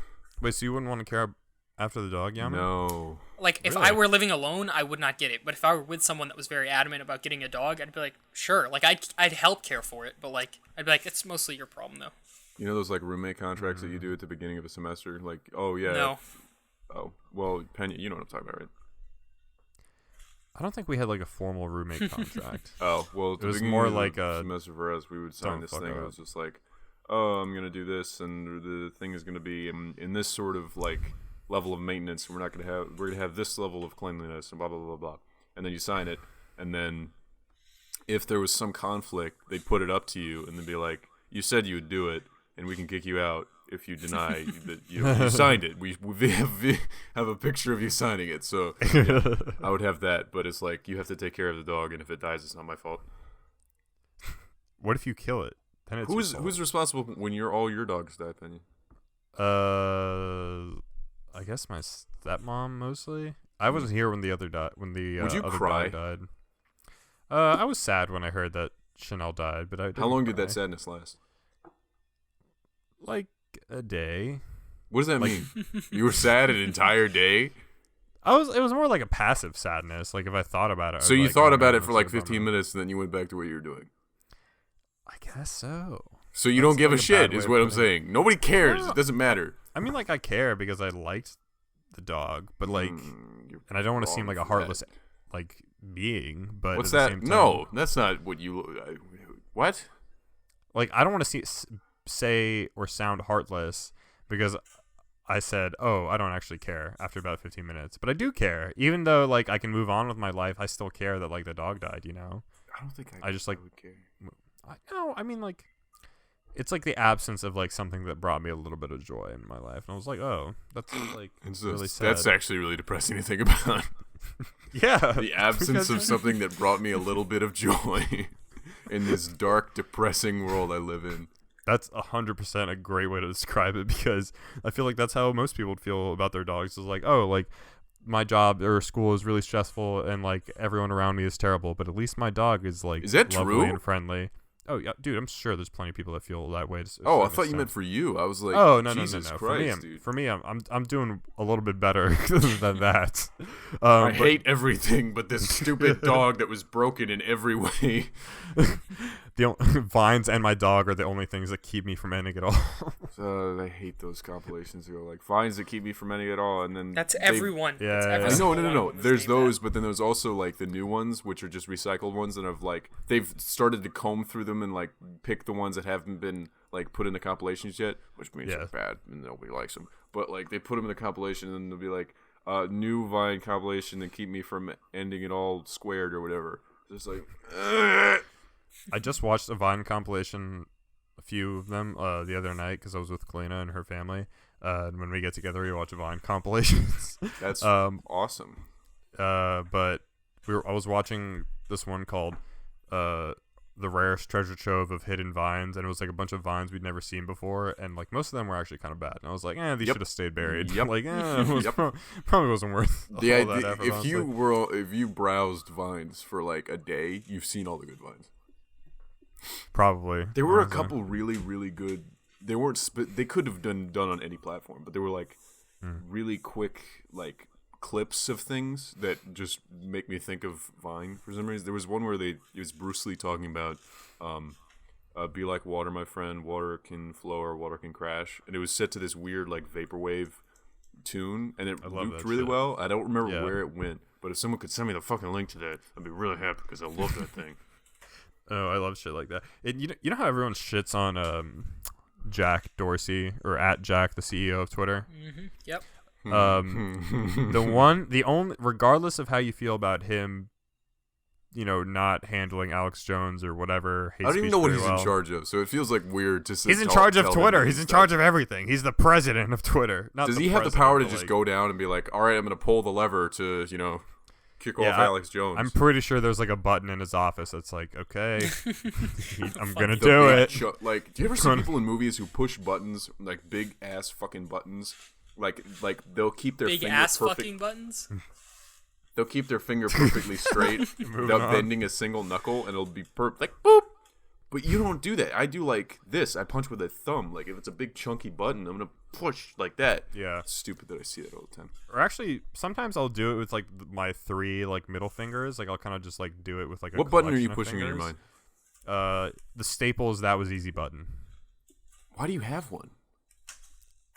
Wait, so you wouldn't want to care after the dog, Yama? No. Like if Really? I were living alone, I would not get it. But if I were with someone that was very adamant about getting a dog, I'd be like, sure. Like I'd help care for it, but like I'd be like, it's mostly your problem though. You know those like roommate contracts that you do at the beginning of a semester? Like, oh yeah. No. Oh well, Penny, you know what I'm talking about, right? I don't think we had like a formal roommate contract. Oh well, at It the was beginning more of the like a semester for us. We would sign don't this fuck thing. It up. was just like, oh, I'm gonna do this, and the thing is gonna be in this sort of like level of maintenance. We're gonna have this level of cleanliness, and blah blah blah blah. And then you sign it, and then if there was some conflict, they'd put it up to you, and they'd be like, you said you would do it, and we can kick you out if you deny that you signed it. We have a picture of you signing it, so yeah, I would have that. But it's like you have to take care of the dog, and if it dies, it's not my fault. What if you kill it? Then it's your fault. Who's responsible when all your dogs die, Penny? I guess my stepmom mostly. I wasn't here when the other when the Would you other cry? dog died. I was sad when I heard that Chanel died, but I didn't How long did cry. that sadness last? Like a day. What does that mean? You were sad an entire day? It was more like a passive sadness. Like if I thought about it. So you thought about it for like 15 minutes, and then you went back to what you were doing. I guess so. So you don't give like a a shit, bad is way what of I'm putting it. saying. Nobody cares. No. It doesn't matter. I mean, like I care because I liked the dog, but like, You're and I don't want to wrong seem like a for heartless that. like being. But What's at the that? same time, No, that's not what you. What? like I don't want to say or sound heartless because I said, oh, I don't actually care after about 15 minutes, but I do care. Even though like I can move on with my life, I still care that like the dog died. You know, I don't think I just like. would care. I mean like. It's like the absence of like something that brought me a little bit of joy in my life, and I was like, "Oh, that's like really sad." That's actually really depressing to think about. yeah, The absence because- of something that brought me a little bit of joy in this dark, depressing world I live in. That's 100% a great way to describe it because I feel like that's how most people would feel about their dogs. Is like, oh, like my job or school is really stressful, and like everyone around me is terrible, but at least my dog is like Is that lovely true? and friendly. Oh yeah, dude, I'm sure there's plenty of people that feel that way. Oh, I thought you meant for you. I was like, oh no, Jesus no. Christ, dude. For me, I'm doing a little bit better than that. I But hate everything but this stupid dog that was broken in every way. Vines and my dog are the only things that keep me from ending it all. I hate those compilations. They go like vines that keep me from ending it all, and then That's they- everyone. Yeah, That's yeah, every yeah. No, single no. one was There's named that. those, but then there's also like the new ones, which are just recycled ones, and have like they've started to comb through them and like pick the ones that haven't been like put in the compilations yet, which means Yeah. they're bad and nobody likes them. But like they put them in the compilation, and they'll be like new Vine compilation that keep me from ending it all squared or whatever. Just like. I just watched a Vine compilation, a few of them, the other night because I was with Kalina and her family. And when we get together, we watch Vine compilations. That's awesome. But I was watching this one called the the rarest treasure trove of hidden vines, and it was like a bunch of vines we'd never seen before, and like most of them were actually kind of bad. And I was like, these should have stayed buried. Like, probably wasn't worth all that effort. If you browsed vines for like a day, you've seen all the good vines. Probably. There were a couple really, really good. They weren't. They could have done on any platform, but they were like really quick, like clips of things that just make me think of Vine for some reason. There was one where it was Bruce Lee talking about, "Be like water, my friend. Water can flow or water can crash," and it was set to this weird like vaporwave tune, and it looped really well. I don't remember where it went, but if someone could send me the fucking link to that, I'd be really happy because I love that thing. Oh, I love shit like that. You know how everyone shits on Jack Dorsey or at Jack, the CEO of Twitter? Mm-hmm. Yep. The only, regardless of how you feel about him, not handling Alex Jones or whatever. I don't even know what he's in charge of, so it feels like weird to say. He's in charge of Twitter. He's in charge of everything. He's the president of Twitter. Does he have the power to just go down and be like, all right, I'm going to pull the lever to, kick off Alex Jones? I'm pretty sure there's like a button in his office that's like, okay, I'm going to do it. Do you ever see people in movies who push buttons, like big ass fucking buttons? Like they'll keep their big finger ass perfect. fucking buttons. They'll keep their finger perfectly straight without bending a single knuckle, and it'll be like boop. But you don't do that. I do like this. I punch with a thumb. Like if it's a big chunky button, I'm gonna push like that. Yeah. It's stupid that I see that all the time. Or actually, sometimes I'll do it with like my 3 like middle fingers. Like I'll kind of just like do it with like a. What button are you pushing in your mind? The Staples That Was Easy button. Why do you have one?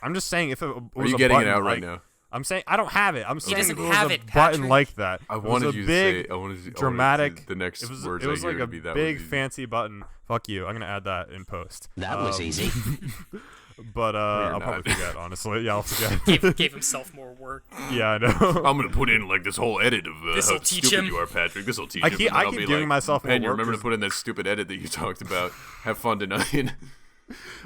I'm just saying if it was are you a getting button, it out like, right now? I'm saying I don't have it. I'm saying doesn't if it have was a it, button Patrick. like that. I wanted you to say. I wanted to dramatic. The next words it was I hear like a would be that big was easy. fancy button. Fuck you. I'm gonna add that in post. That was easy. But I'll not. probably forget. Honestly, yeah, I'll forget. Gave himself more work. Yeah, I know. I'm gonna put in like this whole edit of This'll how teach stupid him. you are, Patrick. This'll teach I him. keep- And then I I'll keep be giving like, myself more "Man, you work remember to 'cause- put in that stupid edit that you talked about. Have fun tonight."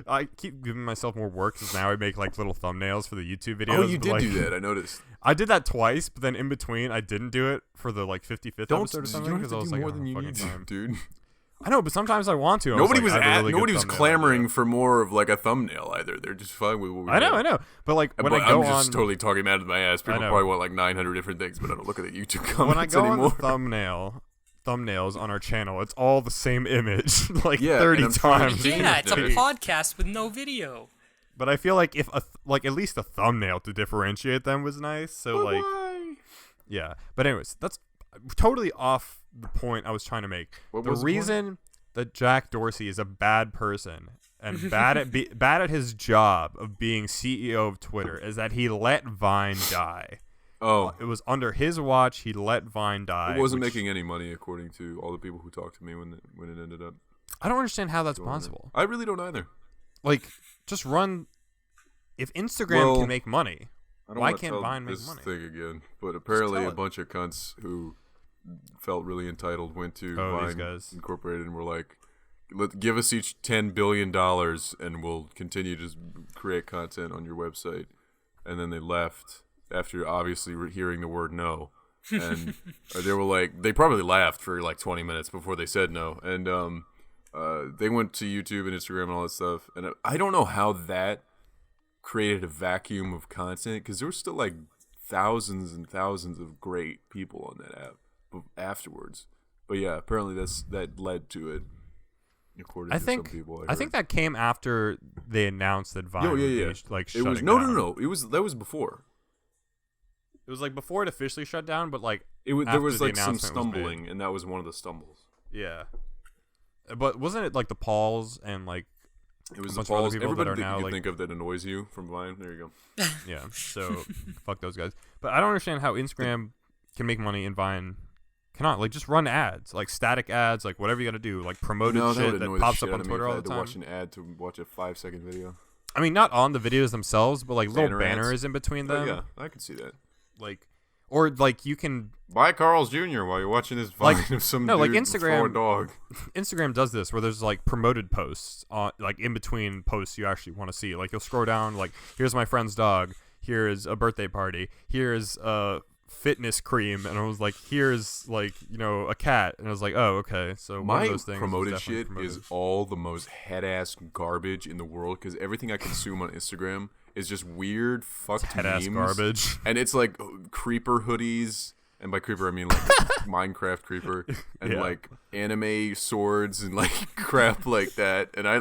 I keep giving myself more work because now I make like little thumbnails for the YouTube videos. Oh, you but, did like, do that. I noticed. I did that twice, but then in between I didn't do it for the like 55th Don't episode or you something don't have because I to was do like, more oh, than you fucking need, time. dude. I know, but sometimes I want to. Nobody I was like, I have a really nobody good was thumbnail clamoring idea. for more of like a thumbnail either. They're just fine with what we I have. know, but like when But I go I'm just on totally talking out of my ass. People know. probably want like 900 different things, but I don't look at the YouTube comments when I go anymore. on the thumbnails on our channel, it's all the same image like Yeah, 30 and I'm trying to times. change Yeah, it's a that. podcast with no video. But I feel like if at least a thumbnail to differentiate them was nice. So like, yeah. But anyways, that's totally off the point I was trying to make. What The was the point? reason that Jack Dorsey is a bad person and bad at his job of being CEO of Twitter is that he let Vine die. Oh, It was under his watch. He let Vine die. it wasn't which- making any money according to all the people who talked to me when it ended up. I don't understand how that's going on. possible. I really don't either. Like, just run. If Instagram can make money, I don't why wanna can't tell Vine make this money? thing again, but apparently tell a it. bunch of cunts who felt really entitled went to Oh, these Vine guys. Incorporated and were like, give us each $10 billion and we'll continue to create content on your website. And then they left after obviously hearing the word no. And they were like, they probably laughed for like 20 minutes before they said no. And they went to YouTube and Instagram and all that stuff. And I don't know how that created a vacuum of content because there were still like thousands and thousands of great people on that app afterwards. But yeah, apparently that led to it. According I to think some people I think that came after they announced that Vine would be, like it shutting was down. no. That was before. It was like before it officially shut down, but like There after was the like some announcement was made. stumbling, and that was one of the stumbles. Yeah, but wasn't it like the Pauls and like It was a the bunch of other Pauls. people Everybody that are that now you like think of that annoys you from Vine. There you go. yeah. So fuck those guys. But I don't understand how Instagram can make money and Vine cannot. Like just run ads, like static ads, like whatever you got to do, like promoted No, shit would that annoy the pops shit up out on of me Twitter if I all had the to time. watch an ad to watch a 5-second video. I mean, not on the videos themselves, but like little Banner ads. banners in between them. Oh, yeah, I can see that. Like, or like you can. Buy Carl's Jr. while you're watching this Vine Like- of some no, like dude Instagram- throwing a dog. Instagram does this where there's like promoted posts on like in between posts you actually want to see. Like you'll scroll down, like here's my friend's dog, here's a birthday party, here's fitness cream, and I was like, here's like, you know, a cat, and I was like, oh, okay, so one My of those things promoted is definitely shit promoted. is all the most head-ass garbage in the world because everything I consume on Instagram is just weird fucked head-ass memes. garbage. And it's like creeper hoodies, and by creeper I mean like Minecraft creeper, and Yeah. like anime swords and like crap like that. And I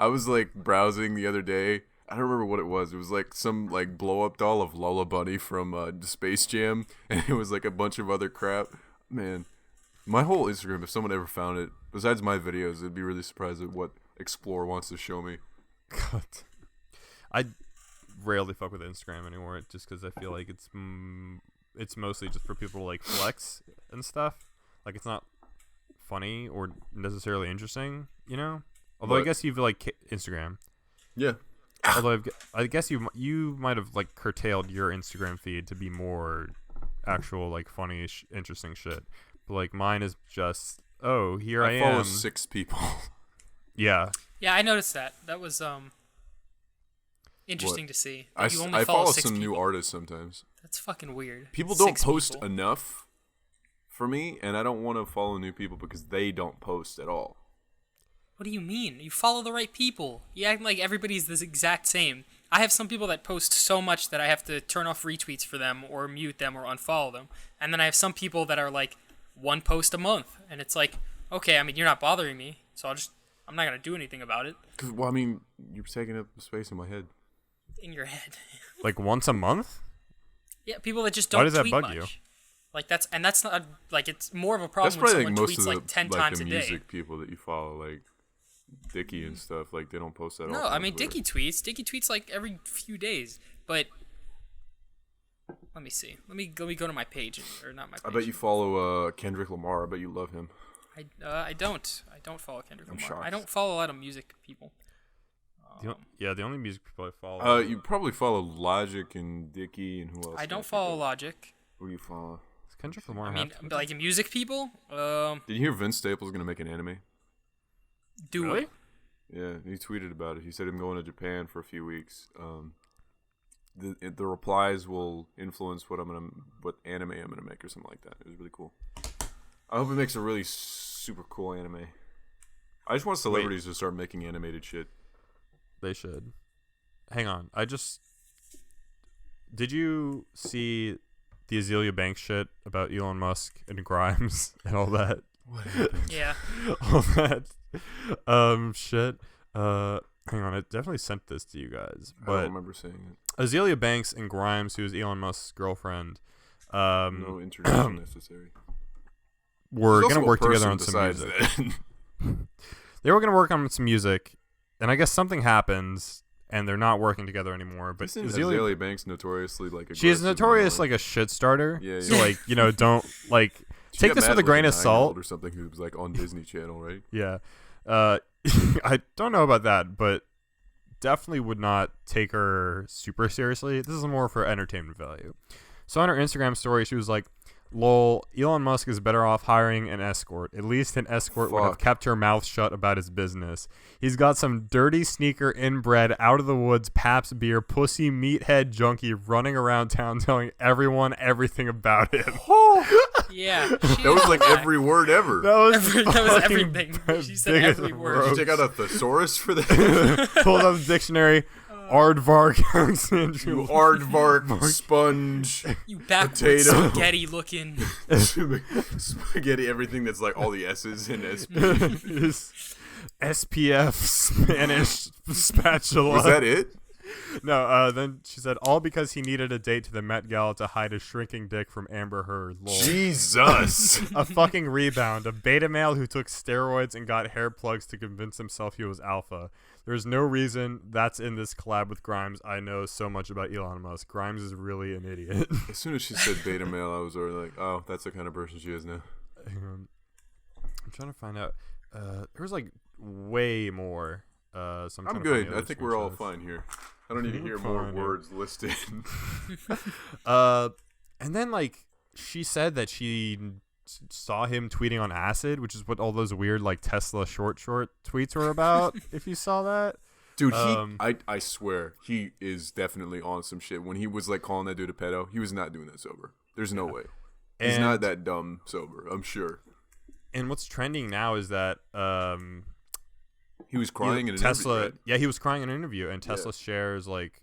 was like browsing the other day. I don't remember what it was. It was like some like blow up doll of Lola Bunny from Space Jam, and it was like a bunch of other crap. Man, my whole Instagram, if someone ever found it, besides my videos, I'd be really surprised at what Explore wants to show me. God. I rarely fuck with Instagram anymore, just because I feel like it's mostly just for people to like flex and stuff. Like it's not funny or necessarily interesting, you know. Although I But- guess you've like Instagram. Yeah. Although I guess you might have like curtailed your Instagram feed to be more actual like funny, interesting shit. But like mine is just here I follow am. 6 people. Yeah, Yeah, I noticed that. That was interesting to see. I, That you only I follow follow 6 some new people. artists sometimes. That's fucking weird. People don't 6 post people. enough for me, and I don't want to follow new people because they don't post at all. What do you mean? You follow the right people. You act like everybody's this exact same. I have some people that post so much that I have to turn off retweets for them or mute them or unfollow them. And then I have some people that are like 1 post a month. And it's like, okay, I mean, you're not bothering me, so I'm not going to do anything about it. 'Cause, well, I mean, you're taking up space in my head. In your head. like once a month. Yeah, people that just don't Why does that tweet bug much. you? Like that's not like it's more of a problem That's when probably someone like most tweets of the like 10 like times the a music day. people that you follow, like Dickie and stuff. Like they don't post that. No, often I mean on Twitter. Dickie tweets like every few days. But let me see. Let me go to my page or not my page. I bet you follow Kendrick Lamar. I bet you love him. I don't follow Kendrick Lamar. shocked. I don't follow a lot of music people. The only music people I follow. You probably follow Logic and Dickie and who else? I don't Can think follow of? Logic. Who do you follow? Does Kendrick Lamar I mean, have? like music people. Did you hear Vince Staples gonna make an anime? Do Really? it. Yeah, he tweeted about it. He said I'm going to Japan for a few weeks. The replies will influence what anime I'm gonna make or something like that. It was really cool. I hope it makes a really super cool anime. I just want celebrities to start making animated shit. They should. Hang on. Did you see the Azelia Banks shit about Elon Musk and Grimes and all that? Yeah. All that shit. Hang on. I definitely sent this to you guys. I But don't remember saying it. Azelia Banks and Grimes, who is Elon Musk's girlfriend, No introduction necessary. were There's going to also a work together person on some besides music. that. They were going to work on some music, and I guess something happens, and they're not working together anymore. But Isn't Azealia Azealia Banks notoriously like She is aggressive notorious and, like a shit starter. Yeah, So yeah. like, you know, don't like She take got this mad with a at, grain like, of salt. or something who was like on Disney Channel, right? Yeah. I don't know about that, but definitely would not take her super seriously. This is more for entertainment value. So on her Instagram story, she was like, "Lol, Elon Musk is better off hiring an escort. At least an escort would have Fuck. kept her mouth shut about his business. He's got some dirty sneaker inbred out of the woods Pabst beer pussy meathead junkie running around town telling everyone everything about him." Yeah. That was like every word ever. That was That was fucking everything. She said biggest every word. Did roast. you check out a thesaurus for that? Pulled out the dictionary. Aardvark you syndrome. aardvark sponge You backwards Potato. spaghetti looking. spaghetti, everything that's like all the S's in SP. Is SPF Spanish spatula. Was that it? No, then she said, all because he needed a date to the Met Gala to hide his shrinking dick from Amber Heard. Lol. Jesus. A fucking rebound. A beta male who took steroids and got hair plugs to convince himself he was alpha. There's no reason that's in this collab with Grimes. I know so much about Elon Musk. Grimes is really an idiot. As soon as she said beta male, I was already like, oh, that's the kind of person she is now. I'm trying to find out. There was like way more. So I'm trying I'm to find good. the I other think we're all screenshots. fine here. I don't need to hear more Fine, yeah. words listed. And then like she said that she saw him tweeting on acid, which is what all those weird like Tesla short tweets were about. If you saw that, Dude, I swear, he is definitely on some shit. When he was like calling that dude a pedo, he was not doing that sober. There's no way. He's not that dumb sober, I'm sure. And what's trending now is that he was crying in an Tesla. interview. Right? Yeah, he was crying in an interview, and Tesla shares like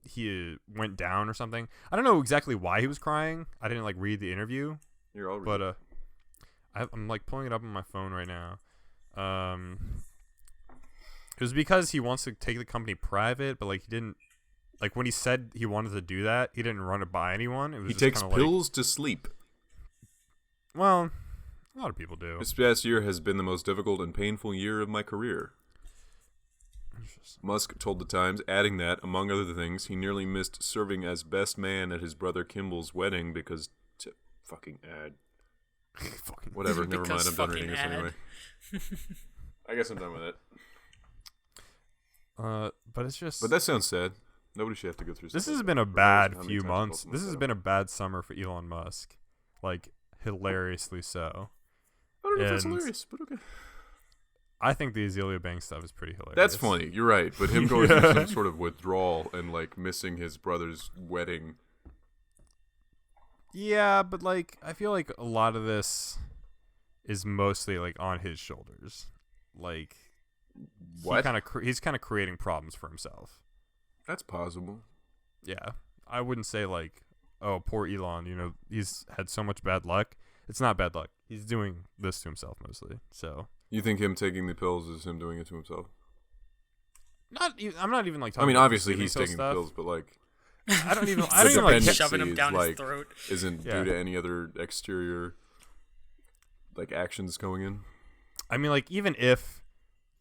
he went down or something. I don't know exactly why he was crying. I didn't like read the interview. You're all but I'm like pulling it up on my phone right now. It was because he wants to take the company private, but like he didn't. Like when he said he wanted to do that, he didn't run it by anyone. It was he just takes pills like, to sleep. Well, a lot of people do. This past year has been the most difficult and painful year of my career. Musk told The Times, adding that, among other things, he nearly missed serving as best man at his brother Kimball's wedding because... fucking ad. Whatever, never mind, I'm done reading this anyway. I guess I'm done with it. But it's just... But that sounds sad. Nobody should have to go through this something has like been that. a bad How many few times months. I've This has been a bad summer for Elon Musk. Like, hilariously so. I don't know if that's And hilarious, but okay. I think the Azelia Banks stuff is pretty hilarious. That's funny, you're right. But him going through some sort of withdrawal and, like, missing his brother's wedding... Yeah, but, like, I feel like a lot of this is mostly, like, on his shoulders. Like... What? He's kind of creating problems for himself. That's possible. Yeah. I wouldn't say, like, oh, poor Elon, you know, he's had so much bad luck. It's not bad luck. He's doing this to himself mostly, so... You think him taking the pills is him doing it to himself? I'm not even, like, talking I mean, about obviously he's physical taking stuff. the pills, but, like... I don't even the like... dependency shoving him down is, his throat. Isn't Yeah. due to any other exterior, like, actions going in. I mean, like, even if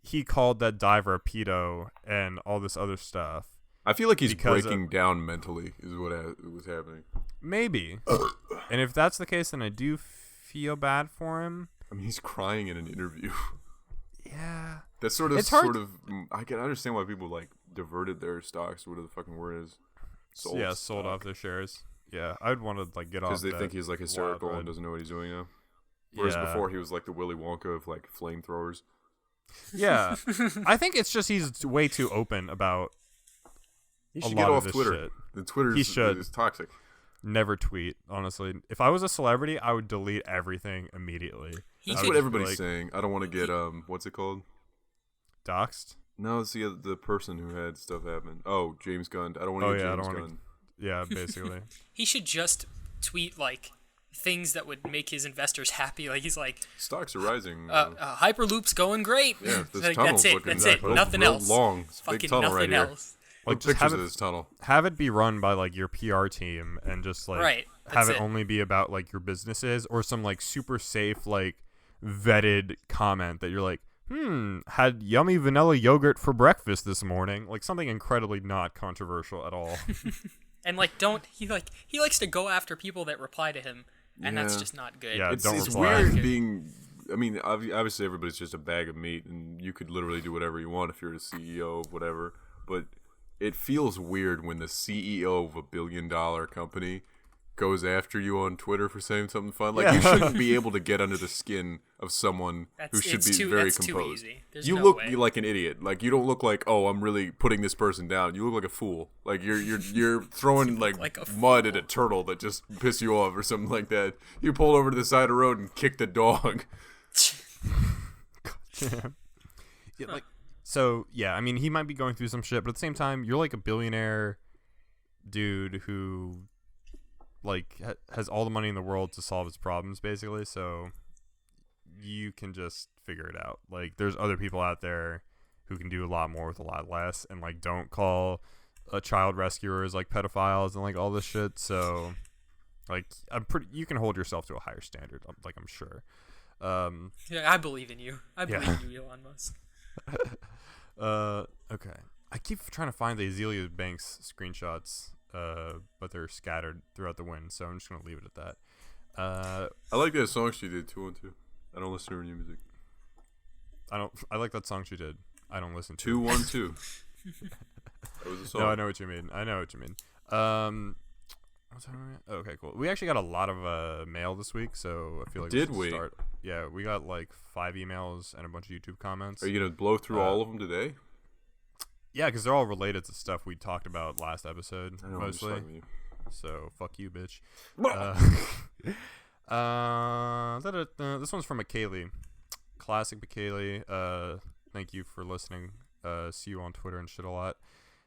he called that diver a pedo and all this other stuff... I feel like he's because breaking down mentally is what was happening. Maybe. And if that's the case, then I do feel bad for him. I mean, he's crying in an interview. Yeah. That's sort of, It's hard I can understand why people, like, diverted their stocks, whatever the fucking word is. Sold off their shares. Yeah, I'd want to, like, get off because they think he's, like, hysterical wild and ride. doesn't know what he's doing now. Whereas Yeah. before he was, like, the Willy Wonka of, like, flamethrowers. Yeah. I think it's just he's way too open about He a should lot get of off this Twitter. shit. The Twitter He should. is toxic. Never tweet, honestly. If I was a celebrity, I would delete everything immediately. That's I what would everybody's be, like, saying. I don't want to get, what's it called? doxxed. No, it's the person who had stuff happen. Oh, James Gunn. I don't want to get James Gunn. Yeah, basically. He should just tweet like things that would make his investors happy. Like he's like, Stocks are rising. Hyperloop's going great. Yeah, this like, tunnel's that's it. looking That's it. real- Nothing real else. long. It's a big Fucking tunnel nothing right here. else. Like, Look, just pictures have of it, this tunnel. have it be run by, like, your PR team and just, like, Right, have that's it it. only be about, like, your businesses or some, like, super safe, like, vetted comment that you're like, had yummy vanilla yogurt for breakfast this morning. Like, something incredibly not controversial at all. And like, he likes to go after people that reply to him, and that's Yeah. just not good. Yeah. It's Don't reply. weird being. I mean, obviously everybody's just a bag of meat, and you could literally do whatever you want if you're the CEO of whatever. But it feels weird when the CEO of a billion-dollar company goes after you on Twitter for saying something fun. Like, you shouldn't be able to get under the skin of someone who should be very too composed. easy. There's You no look way. like an idiot. Like, you don't look like, oh, I'm really putting this person down. You look like a fool. Like you're throwing like a mud at a turtle that just pissed you off or something like that. You pulled over to the side of the road and kicked a dog. Yeah, like, so, yeah, I mean, he might be going through some shit, but at the same time, you're, like, a billionaire dude who, like, has all the money in the world to solve his problems, basically, so you can just figure it out. Like, there's other people out there who can do a lot more with a lot less and, like, don't call child rescuers, like, pedophiles and, like, all this shit, so, like, you can hold yourself to a higher standard, like, I'm sure. Yeah, I believe in you. I believe in you, Elon Musk. Okay. I keep trying to find the Azelia Banks screenshots, but they're scattered throughout the wind, so I'm just gonna leave it at that. I like that song she did, 212. I don't listen to her new music. I like that song she did. I don't listen to 212. That was a song. No, I know what you mean. What's that? Okay, cool. We actually got a lot of mail this week, so I feel like Did should we? start. Yeah, we got like 5 emails and a bunch of YouTube comments. Are you gonna blow through all of them today? Yeah, because they're all related to stuff we talked about last episode, I know, I'm just mostly. talking to you. So fuck you, bitch. This one's from McKaylee. Classic McKaylee. Thank you for listening. See you on Twitter and shit a lot.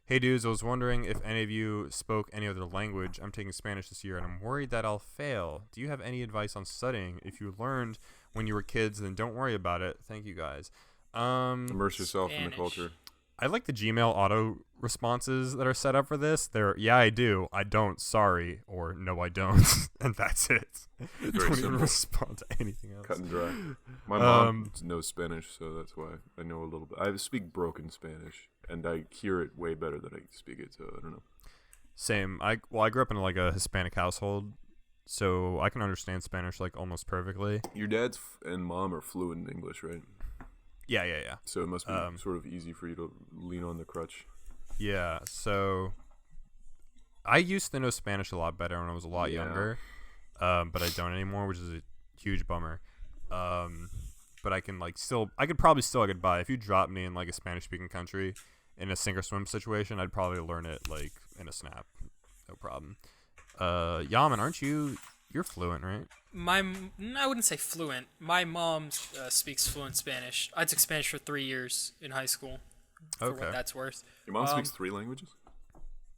Hey dudes, I was wondering if any of you spoke any other language. I'm taking Spanish this year and I'm worried that I'll fail. Do you have any advice on studying? If you learned when you were kids, then don't worry about it. Thank you guys. Immerse yourself in the culture. I like the Gmail auto responses that are set up for this. They're, yeah, I do. I don't. Sorry. Or, no, I don't. And that's it. Don't even respond to anything else. Cut and dry. My mom knows Spanish, so that's why I know a little bit. I speak broken Spanish, and I hear it way better than I speak it, so I don't know. Same. I grew up in like a Hispanic household, so I can understand Spanish like almost perfectly. Your dad and mom are fluent in English, right? Yeah. So it must be sort of easy for you to lean on the crutch. Yeah, so I used to know Spanish a lot better when I was a lot younger, but I don't anymore, which is a huge bummer. But I can I could probably still get by. If you drop me in like a Spanish-speaking country in a sink or swim situation, I'd probably learn it like in a snap, no problem. Yaman, aren't you're fluent, right? I wouldn't say fluent. My mom speaks fluent Spanish. I took Spanish for 3 years in high school. For what that's worth. Your mom speaks 3 languages?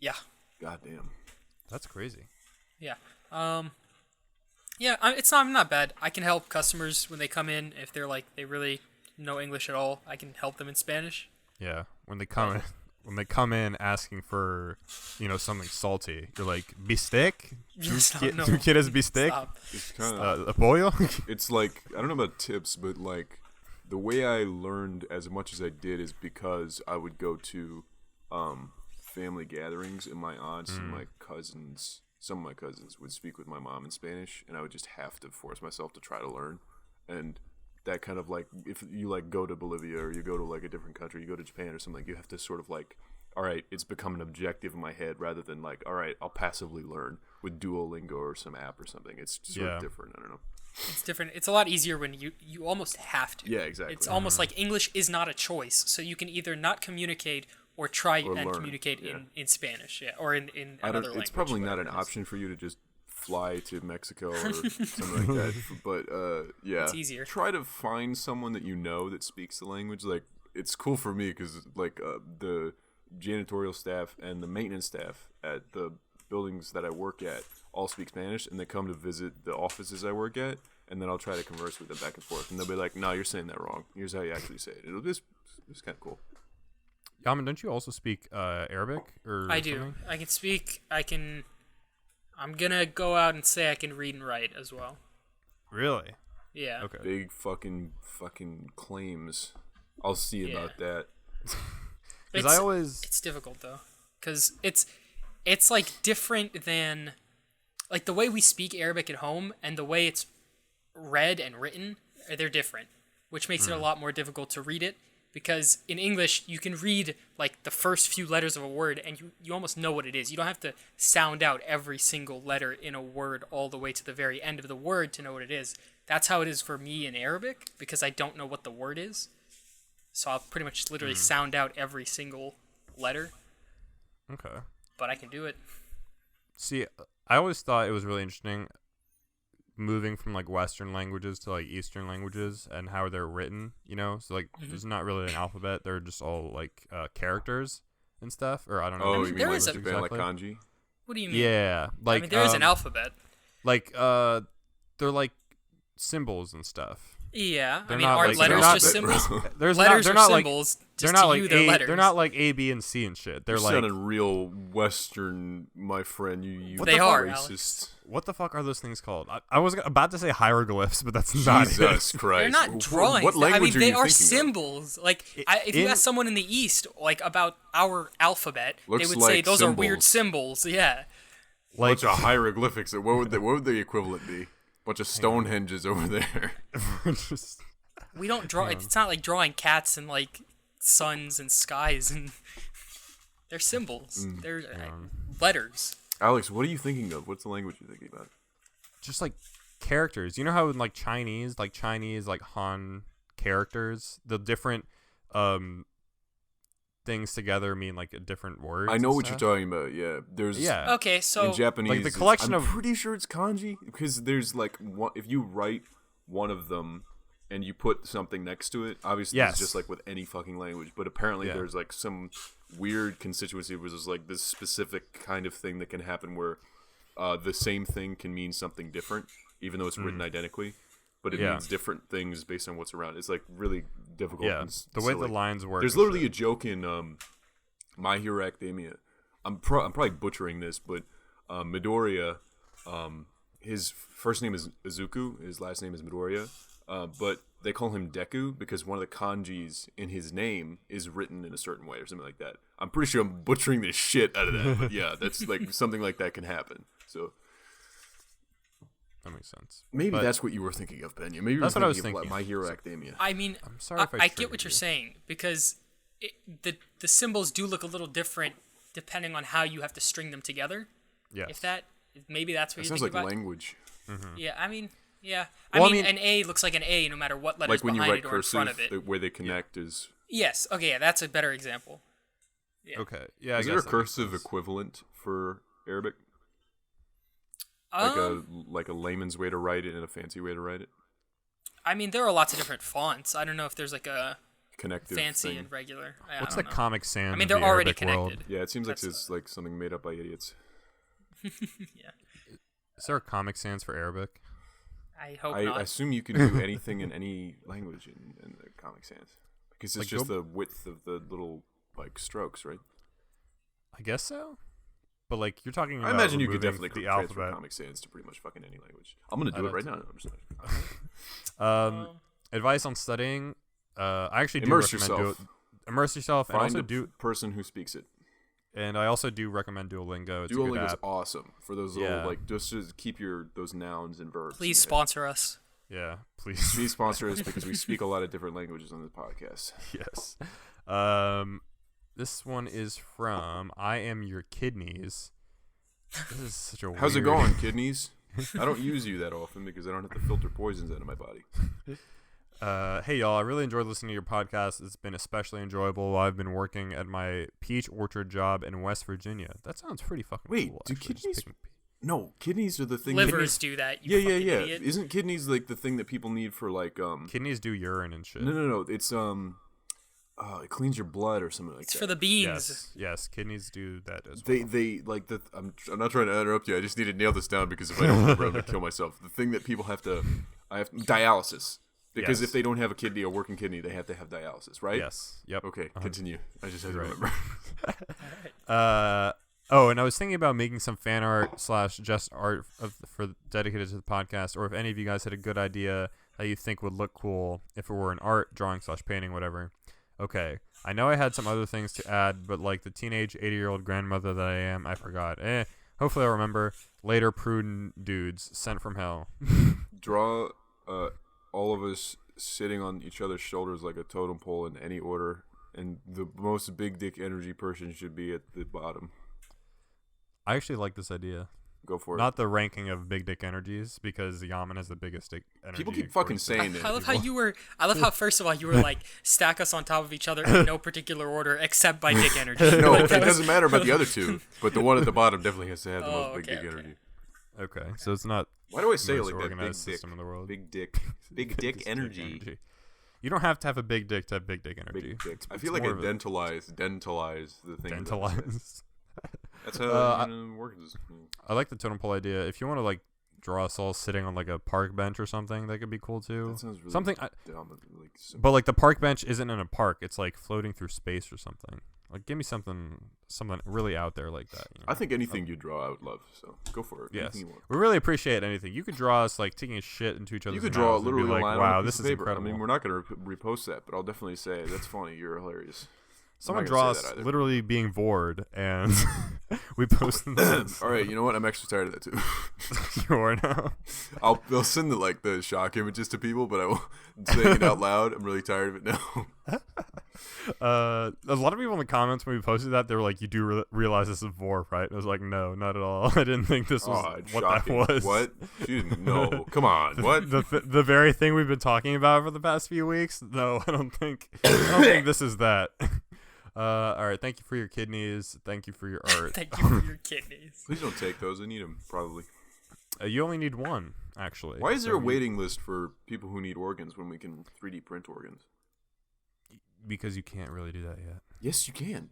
Yeah. God damn. That's crazy. Yeah. I'm not bad. I can help customers when they come in if they're like they really know English at all. I can help them in Spanish. Yeah, when they come in asking for, something salty, you're like, bistec? ¿Tú quieres bistec? It's kind of a pollo? It's like, I don't know about tips, but like the way I learned as much as I did is because I would go to family gatherings, and my aunts and my cousins, some of my cousins would speak with my mom in Spanish, and I would just have to force myself to try to learn. And that kind of like, if you like go to Bolivia or you go to like a different country, you go to Japan or something, you have to sort of like, all right, it's become an objective in my head rather than like, all right, I'll passively learn with Duolingo or some app or something. It's sort of different. I don't know. It's different. It's a lot easier when you almost have to. Yeah, exactly. It's almost like English is not a choice, so you can either not communicate or try and learn. Communicate in Spanish, or in another language. It's probably not an option for you to just fly to Mexico or something like that, but it's easier. Try to find someone that you know that speaks the language. Like, it's cool for me because like the janitorial staff and the maintenance staff at the buildings that I work at all speak Spanish, and they come to visit the offices I work at, and then I'll try to converse with them back and forth, and they'll be like, no, you're saying that wrong, here's how you actually say it. It's kind of cool. Yaman, don't you also speak Arabic or I something? do. I can speak. I'm gonna go out and say I can read and write as well. Really? Yeah. Okay. Big fucking claims. I'll see about that. Because it's difficult though, because it's like different than like the way we speak Arabic at home and the way it's read and written. They're different, which makes it a lot more difficult to read it. Because in English, you can read like the first few letters of a word and you almost know what it is. You don't have to sound out every single letter in a word all the way to the very end of the word to know what it is. That's how it is for me in Arabic, because I don't know what the word is. So I'll pretty much literally sound out every single letter. Okay. But I can do it. See, I always thought it was really interesting moving from like Western languages to like Eastern languages and how they're written, so like there's not really an alphabet, they're just all like characters and stuff, or I don't know. Oh, you mean like exactly. Japan, like kanji? What do you mean? Yeah, like there is an alphabet. Like they're like symbols and stuff. Yeah, they're aren't letters just symbols? Letters are not symbols. They're just not to like you, they're letters. They're not like A, B, and C and shit. They're You're like sounding real Western, my friend. You they are racist. Alex. What the fuck are those things called? I was about to say hieroglyphs, but that's not Jesus Christ. They're not drawings. What language they are thinking symbols. Like, if you ask someone in the East, like, about our alphabet, Looks they would like say those symbols. are weird symbols. Yeah. Like bunch of hieroglyphics. What would the equivalent be? Bunch of Stonehenges over there. We don't draw. It's not like drawing cats and like suns and skies, and they're symbols. They're letters. Alex, what are you thinking of? What's the language you're thinking about? Just like characters. You know how in like Chinese like Han characters, the different things together mean like a different word. I know what you're talking about. Yeah, there's Okay, so in Japanese. Like the collection I'm of pretty sure it's kanji because there's like one, if you write one of them and you put something next to it. Obviously, it's just like with any fucking language, but apparently there's like some weird constituency where there's like this specific kind of thing that can happen where the same thing can mean something different, even though it's written identically. But it means different things based on what's around. It's like really difficult. Yeah, the way the lines work. There's literally a joke in My Hero Academia. I'm probably butchering this, but Midoriya, his first name is Izuku, his last name is Midoriya, but they call him Deku because one of the kanjis in his name is written in a certain way or something like that. I'm pretty sure I'm butchering the shit out of that, but yeah, that's like something like that can happen. So. That makes sense. Maybe that's what you were thinking of, Pena. Maybe that's you what were I was thinking of thinking. My Hero Academia. I mean, I'm sorry if I get what you're saying because the symbols do look a little different depending on how you have to string them together. Yeah. Maybe that's what you're sounds thinking like about. language. Mm-hmm. Yeah, I mean, Well, an A looks like an A no matter what letters Like when you behind write it or in front of cursive, it. the way they connect is. Yes. Okay. Yeah, that's a better example. Yeah. Okay. Yeah. Is there a cursive equivalent for Arabic? Like a layman's way to write it and a fancy way to write it. I mean, there are lots of different fonts. I don't know if there's like a connective fancy thing. and regular. What's I the don't know. Comic Sans? I mean, of they're the already Arabic connected. world? Yeah, it seems like it's like something made up by idiots. Yeah. Is there a Comic Sans for Arabic? I hope I not. assume you can do anything in any language in the Comic Sans because it's Like just the width of the little like strokes, right? I guess so. But like you're talking about I imagine you could removing definitely the transfer alphabet. Comic Sans to pretty much fucking any language. I'm gonna do it right now. I'm just Advice on studying. I actually do immerse recommend yourself. immerse yourself, and Find also a person who speaks it. And I also do recommend Duolingo. It's a good Duolingo is app. awesome for those little like just to keep those nouns and verbs. Please sponsor us. Yeah, please. Please sponsor us because we speak a lot of different languages on this podcast. Yes. This one is from I Am Your Kidneys. This is such a How's it weird- going, kidneys? I don't use you that often because I don't have to filter poisons out of my body. Hey y'all, I really enjoyed listening to your podcast. It's been especially enjoyable while I've been working at my peach orchard job in West Virginia. That sounds pretty fucking Wait, cool. do actually, just kidneys- picking No, kidneys are the thing. Livers do that. You Yeah. fucking idiot. Isn't kidneys like the thing that people need for like Kidneys do urine and shit. No. It's it cleans your blood or something like It's that. for the beans. Yes, kidneys do that as well. They like the. I'm not trying to interrupt you. I just need to nail this down because if I don't remember, I'm gonna kill myself. The thing that people have to, dialysis. Because if they don't have a kidney, a working kidney, they have to have dialysis, right? Yes. Yep. Okay, continue. I just had to remember. And I was thinking about making some fan art / just art for dedicated to the podcast, or if any of you guys had a good idea that you think would look cool if it were an art, drawing / painting, whatever. Okay, I know I had some other things to add, but like the teenage 80-year-old grandmother that I am, I forgot. Hopefully I'll remember. Later, Prude dudes sent from hell. Draw all of us sitting on each other's shoulders like a totem pole in any order, and the most big dick energy person should be at the bottom. I actually like this idea. Go for it. Not the ranking of big dick energies, because Yaman has the biggest dick energy. People keep fucking according to- saying it. I love how you were. I love how first of all you were like stack us on top of each other in no particular order except by dick energy. No, Like, it that was- doesn't matter about the other two, but the one at the bottom definitely has to have the most big okay, dick okay. energy. Okay, so it's not Why do I say the it most like that? Big organized dick. system in the world. Big dick. Big dick Biggest energy. You don't have to have a big dick to have big dick energy. Big dick. I It's feel like I more of a- dentalize the thing. Dentalize. That's how it works. I like the totem pole idea. If you want to like draw us all sitting on like a park bench or something, that could be cool too. That sounds really Something, dumb. but like the park bench isn't in a park; it's like floating through space or something. Like, give me something really out there like that. You know? I think anything you draw, I would love. So go for it. Yes, Anything you want. we really appreciate anything. You could draw us like taking a shit into each other's You could draw mouths and be literally like, a line "Wow, on a this piece is of paper. incredible." I mean, we're not going to repost that, but I'll definitely say that's funny. You're hilarious. Someone I'm not gonna draw say us that either. literally being bored, and we post them. All right, you know what? I'm actually tired of that too. You are now. They'll send the shock images to people, but I will saying it out loud. I'm really tired of it now. A lot of people in the comments when we posted that, they were like, "You do realize this is Vor, right?" I was like, "No, not at all. I didn't think this was what shocking. that was." What? You didn't know. Come on. What? The very thing we've been talking about for the past few weeks? No, I don't think this is that. All right. Thank you for your kidneys. Thank you for your art. Thank you for your kidneys. Please don't take those. I need them, probably. You only need one, actually. Why is there a waiting list for people who need organs when we can 3D print organs? Because you can't really do that yet. Yes, you can.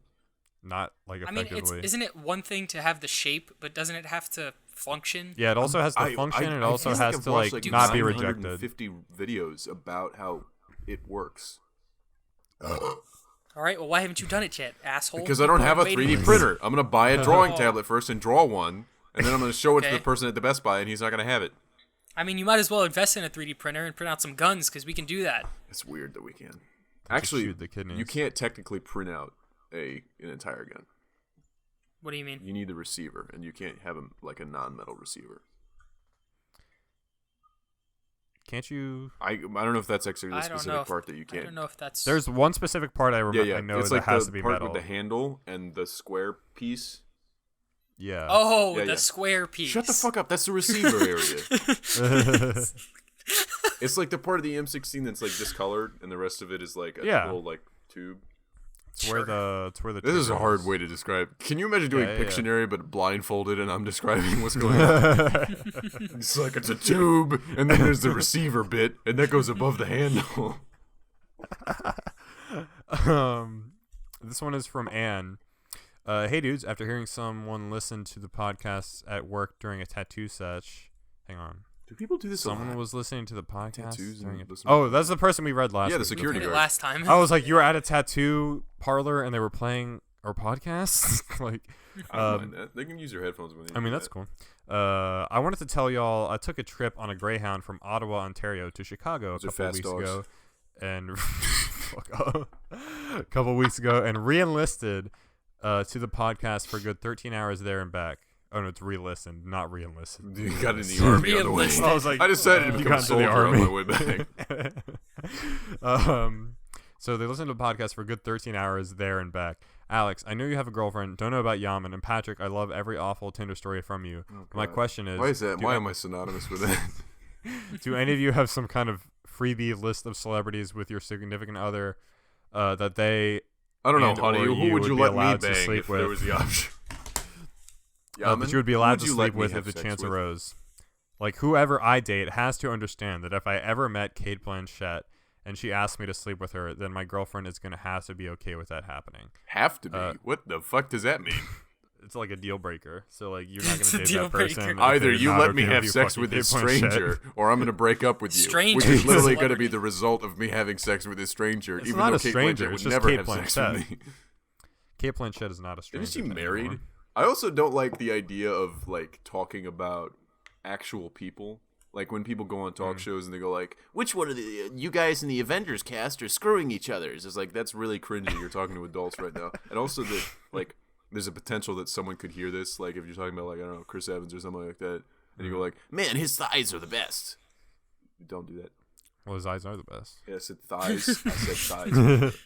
Not like effectively. Isn't it one thing to have the shape, but doesn't it have to function? Yeah, it also has to function. It also has to like not be rejected. 950 videos about how it works. All right, well, why haven't you done it yet, asshole? Because I don't have a 3D printer. I'm gonna buy a drawing tablet first and draw one, and then I'm gonna show it to the person at the Best Buy, and he's not gonna have it. I mean, you might as well invest in a 3D printer and print out some guns, because we can do that. It's weird that we can. Actually, shoot the kidneys. You can't technically print out an entire gun. What do you mean? You need the receiver, and you can't have like a non-metal receiver. Can't you? I don't know if that's actually the specific part that you can't. I don't know if that's. There's one specific part I remember. Yeah. I know it's that like has the to be part metal. with the handle and the square piece. Yeah. Oh, the square piece. Shut the fuck up. That's the receiver area. It's like the part of the M16 that's like discolored, and the rest of it is like a little like tube. It's where the This is a hard way to describe. Can you imagine doing Pictionary but blindfolded and I'm describing what's going on? It's like it's a tube, and then there's the receiver bit, and that goes above the handle. This one is from Anne. Hey dudes, after hearing someone listen to the podcast at work during a tattoo sesh, hang on. Do people do this? Someone was listening to the podcast. Tattoos and Oh, that's the person we read last. Yeah, the week. security guard. Last time. I was like, you were at a tattoo parlor and they were playing our podcast. Like, I don't mind that. They can use their headphones when they. I mean, that's cool. I wanted to tell y'all I took a trip on a Greyhound from Ottawa, Ontario, to Chicago a couple weeks ago, and a couple weeks ago, and re-enlisted to the podcast for a good 13 hours there and back. Oh no, it's re-listened, not re-enlisted. You got in the army on the way. I was like, I decided to become a soldier on my way back. So they listened to the podcast for a good 13 hours there and back. Alex, I know you have a girlfriend. Don't know about Yaman. And Patrick, I love every awful Tinder story from you. Oh, my question is, why is that? Why am I synonymous with that? Do any of you have some kind of freebie list of celebrities with your significant other that they? I don't know, honey. Who would you let me bang if there was the option? That you would be allowed to sleep with if the chance arose. Like, whoever I date has to understand that if I ever met Cate Blanchett and she asked me to sleep with her, then my girlfriend is going to have to be okay with that happening. Have to be? What the fuck does that mean? It's like a deal breaker. So, like, you're not going to date that person. Either you let me have sex with this stranger, or I'm going to break up with you. Stranger. Which is literally going to be the result of me having sex with this stranger, it's even not though a Cate stranger. Blanchett It's would just never Cate have sex Blanchett. with me. Cate Blanchett is not a stranger. Isn't she to married? anyone. I also don't like the idea of like talking about actual people. Like when people go on talk shows and they go like, "Which one of the you guys in the Avengers cast are screwing each other?" It's like that's really cringy. You're talking to adults right now, and also that like there's a potential that someone could hear this. Like if you're talking about like I don't know Chris Evans or something like that, and you go like, "Man, his thighs are the best." Don't do that. Well, his eyes are the best. Yeah, I said thighs. I said thighs.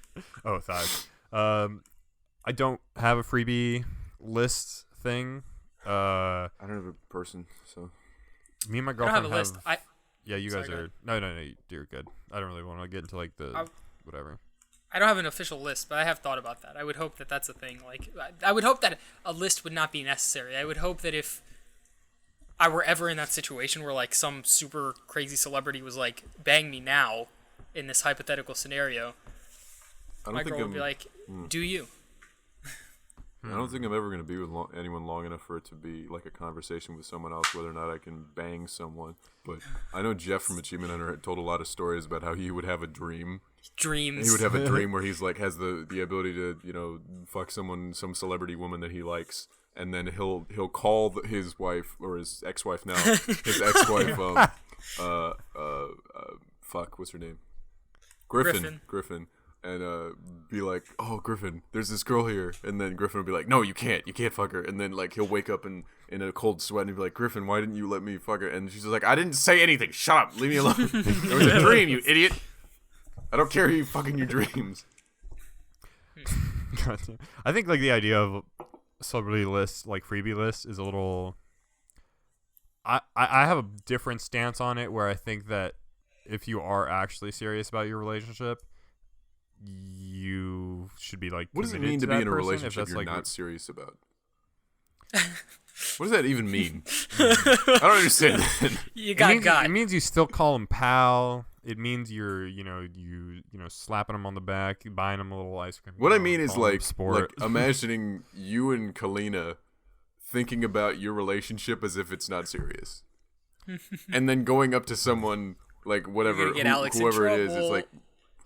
Oh, thighs. I don't have a freebie list thing. I don't have a person, so. Me and my I don't girlfriend have a list. Yeah, you guys Sorry, are. No, you're good. I don't really want to get into like the whatever. I don't have an official list, but I have thought about that. I would hope that that's a thing. Like, I would hope that a list would not be necessary. I would hope that if I were ever in that situation where like some super crazy celebrity was like, "Bang me now," in this hypothetical scenario, my girl would be like, "Do you?" I don't think I'm ever going to be with anyone long enough for it to be like a conversation with someone else, whether or not I can bang someone. But I know Jeff from Achievement Hunter told a lot of stories about how he would have a dream. Dreams. He would have a dream where he's like has the ability to fuck some celebrity woman that he likes, and then he'll call his wife or his ex-wife now, his ex-wife fuck, what's her name? Griffin. And be like, "Oh, Griffin, there's this girl here," and then Griffin will be like, "No, you can't fuck her." And then like he'll wake up in a cold sweat and be like, "Griffin, why didn't you let me fuck her?" And she's like, "I didn't say anything. Shut up, leave me alone. It was a dream, you idiot. I don't care who you fucking your dreams." Gotcha. I think like the idea of celebrity lists, like freebie lists, is a little. I have a different stance on it, where I think that if you are actually serious about your relationship, you should be like. What does it committed mean to be that in a person, if relationship that's you're like not serious about? What does that even mean? I don't understand that. You got. It means you still call him pal. It means you're, slapping him on the back, buying him a little ice cream. What I mean is calling him like sport. imagining you and Kalina thinking about your relationship as if it's not serious, and then going up to someone like whatever, Get Alex in whoever it is, it's trouble. like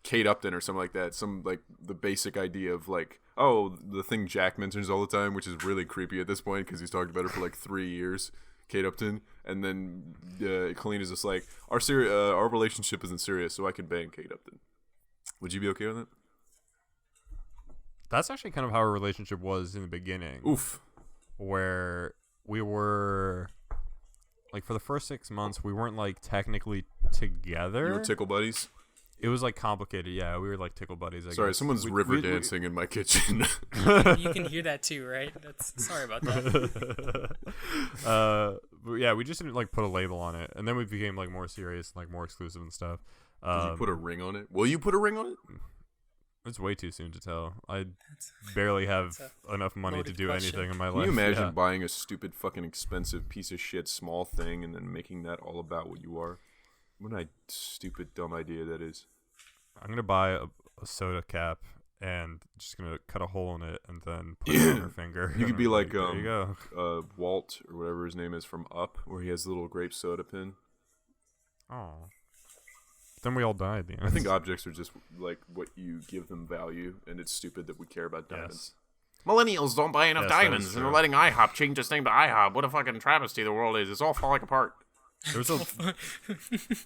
Kate Upton or something like that. Some like the basic idea of like, oh, the thing Jack mentions all the time, which is really creepy at this point because he's talked about her for like 3 years. Kate Upton, and then Kalina's just like, our relationship isn't serious, so I can bang Kate Upton. Would you be okay with that? That's actually kind of how our relationship was in the beginning. Oof. Where we were, like, for the first 6 months, we weren't, like, technically together. You were tickle buddies? It was, like, complicated. Yeah, we were, like, tickle buddies, I Sorry, guess. someone's river dancing in my kitchen. You can hear that too, right? Sorry about that. But yeah, we just didn't, like, put a label on it. And then we became, like, more serious and, like, more exclusive and stuff. Did you put a ring on it? Will you put a ring on it? It's way too soon to tell. I barely have enough money to do question. anything in my life. Can you imagine Yeah. buying a stupid fucking expensive piece of shit small thing and then making that all about what you are? What a stupid dumb idea that is. I'm going to buy a soda cap and just going to cut a hole in it and then put it on her finger. You could be like there you go. Walt or whatever his name is from Up, where he has the little grape soda pin. Oh. Then we all died. I think objects are just like what you give them value, and it's stupid that we care about diamonds. Millennials don't buy enough Yes, that is diamonds, and true. they're letting IHOP change its name to IHOP. What a fucking travesty the world is. It's all falling apart.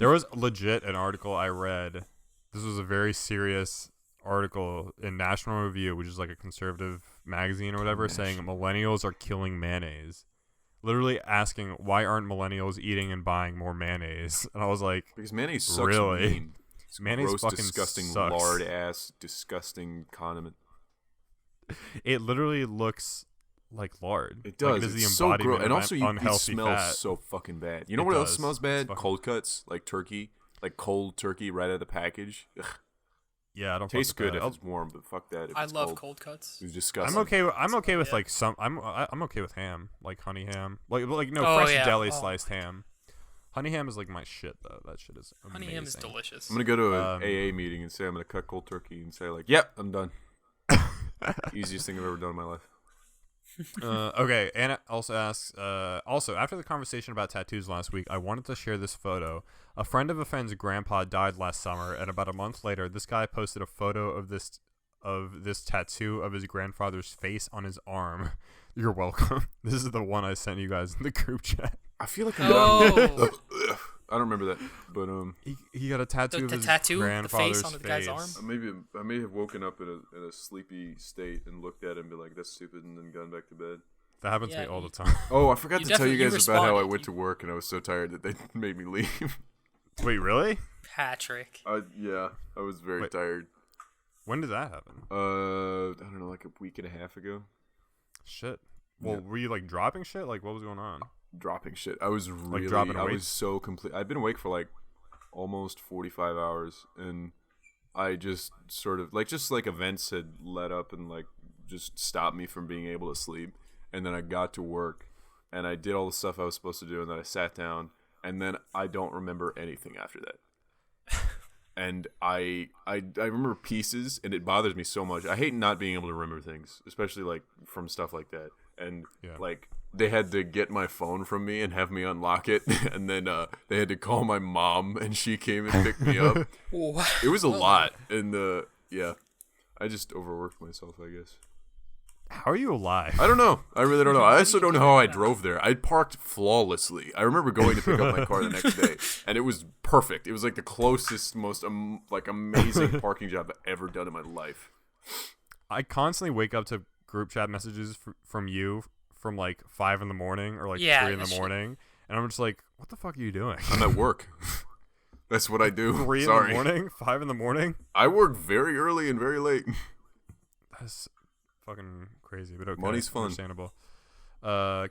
There was legit an article I read. This was a very serious article in National Review, which is like a conservative magazine or whatever, saying millennials are killing mayonnaise. Literally asking, why aren't millennials eating and buying more mayonnaise? And I was like, Because mayonnaise sucks. Really? Mean. It's Mayonnaise gross, fucking disgusting, sucks. lard ass, disgusting condiment. it literally looks like lard. It does. Like, it is It's the so embodiment gross. And of also, it unhealthy smells fat. so fucking bad. You know It what else does. smells It's bad? fucking- Cold cuts, like turkey, like cold turkey right out of the package. Ugh. Yeah, I don't. Tastes fuck with good that. if it's warm, but fuck that. If I it's love cold. cold cuts. It's disgusting. I'm okay with Yeah. like some. I'm okay with ham, like honey ham, like no Oh, fresh yeah. deli Oh. sliced ham. Honey ham is like my shit though. That shit is amazing. Honey ham is delicious. I'm gonna go to an Um, AA meeting and say I'm gonna cut cold turkey and say like, yep, I'm done. Easiest thing I've ever done in my life. Okay, Anna also asks, also, after the conversation about tattoos last week, I wanted to share this photo. A friend of a friend's grandpa died last summer, and about a month later, this guy posted a photo of this tattoo of his grandfather's face on his arm. You're welcome. This is the one I sent you guys in the group chat. I feel like Oh, I don't remember that, but He got a tattoo of the his tattoo, the grandfather's face on the guy's arm? I may have woken up in a sleepy state and looked at it and be like, that's stupid, and then gone back to bed. That happens to Yeah, me all the you- time. Oh, I forgot You to tell you definitely- guys you about how I responded. went to work and I was so tired that they made me leave. Wait, really? Patrick. Yeah, I was very Wait. tired. When did that happen? I don't know, like a week and a half ago. Shit. Well, Yeah. were you like dropping shit? Like, what was going on? Dropping shit. I was really, dropping I weight? was so complete. I've been awake for like almost 45 hours, and I just sort of just like events had led up and like just stopped me from being able to sleep. And then I got to work, and I did all the stuff I was supposed to do, and then I sat down, and then I don't remember anything after that. And I remember pieces, and it bothers me so much. I hate not being able to remember things, especially like from stuff like that. And Yeah. like they had to get my phone from me and have me unlock it, and then they had to call my mom, and she came and picked me up. It was a lot, and yeah, I just overworked myself, I guess. How are you alive? I don't know. I really don't know. I also don't know how I drove there. I parked flawlessly. I remember going to pick up my car the next day, and it was perfect. It was like the closest, most amazing parking job I've ever done in my life. I constantly wake up to group chat messages from you from like 5 in the morning or like Yeah, 3 in the that shit. morning, and I'm just like, what the fuck are you doing? I'm at work. That's what I do. 3 in Sorry. the morning, 5 in the morning. I work very early and very late. That's fucking crazy, but okay. Money's fun. Understandable.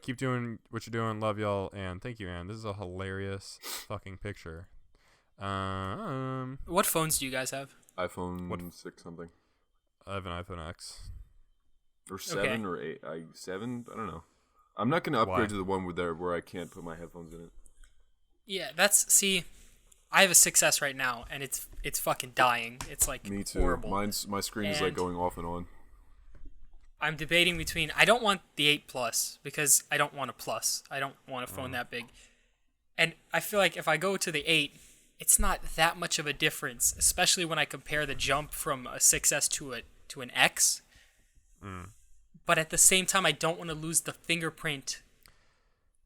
Keep doing what you're doing. Love y'all, and thank you, Ann. This is a hilarious fucking picture. What phones do you guys have? iPhone 6 something. I have an iPhone X. Or 7 or 8. 7? I don't know. I'm not going to upgrade to the one where I can't put my headphones in it. Yeah, see, I have a 6S right now, and it's fucking dying. It's like Me too. horrible. My screen is like going off and on. I'm debating between. I don't want the 8 Plus because I don't want a Plus. I don't want a phone that big, and I feel like if I go to the 8, it's not that much of a difference, especially when I compare the jump from a 6S to an X. But at the same time, I don't want to lose the fingerprint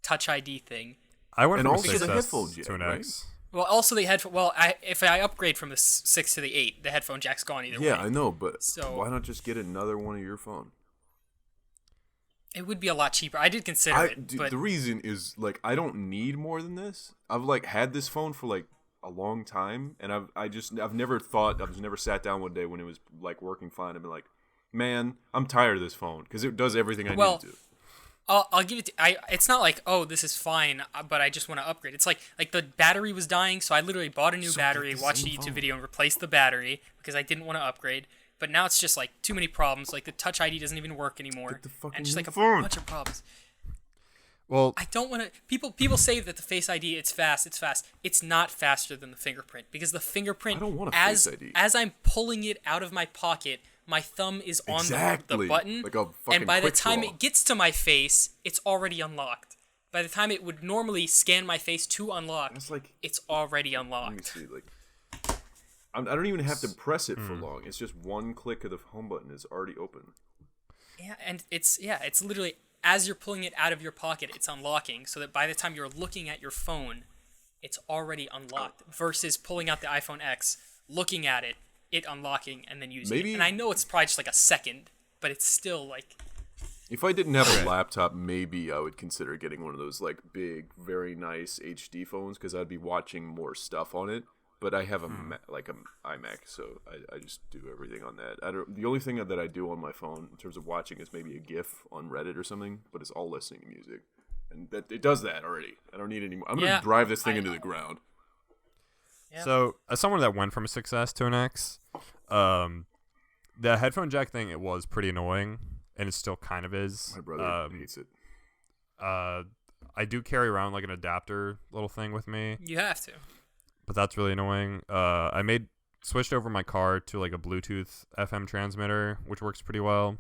Touch ID thing. I went And from also a the 6S headphone jack, to an right? X. Well, also the headphone. Well, if I upgrade from the 6 to the 8, the headphone jack's gone either way. Yeah, I know, but So- why not just get another one of your phone? It would be a lot cheaper. I did consider it, Dude, but the reason is like I don't need more than this. I've like had this phone for like a long time, and I've never sat down one day when it was like working fine and been like, man, I'm tired of this phone because it does everything I need it to. I'll give it. It's not like, oh, this is fine, but I just want to upgrade. It's like the battery was dying, so I literally bought a new battery, get the watched a same YouTube phone. video, and replaced the battery because I didn't want to upgrade. But now it's just like too many problems. Like the Touch ID doesn't even work anymore, Get the fucking and just new like a phone. bunch of problems. Well, I don't want to. People say that the Face ID it's fast. It's not faster than the fingerprint because the fingerprint I don't want a as Face ID. as I'm pulling it out of my pocket, my thumb is on the Exactly. button, Like a fucking and by the quick time draw. it gets to my face, it's already unlocked. By the time it would normally scan my face to unlock, That's like it's already let me unlocked. see, like I don't even have to press it for long. It's just one click of the home button is already open. Yeah, and it's literally as you're pulling it out of your pocket, it's unlocking, so that by the time you're looking at your phone, it's already unlocked. Versus pulling out the iPhone X, looking at it, unlocking, and then using Maybe- it. And I know it's probably just like a second, but it's still like. If I didn't have a laptop, maybe I would consider getting one of those like big, very nice HD phones because I'd be watching more stuff on it. But I have an iMac, so I just do everything on that. The only thing that I do on my phone in terms of watching is maybe a GIF on Reddit or something, but it's all listening to music, and that it does that already. I don't need any more. I'm gonna drive this thing into the ground. Yeah. so as someone that went from a 6S to an X, the headphone jack thing, it was pretty annoying, and it still kind of is. My brother hates it. I do carry around like an adapter little thing with me, You have to. but that's really annoying. I switched over my car to like a Bluetooth FM transmitter, which works pretty well.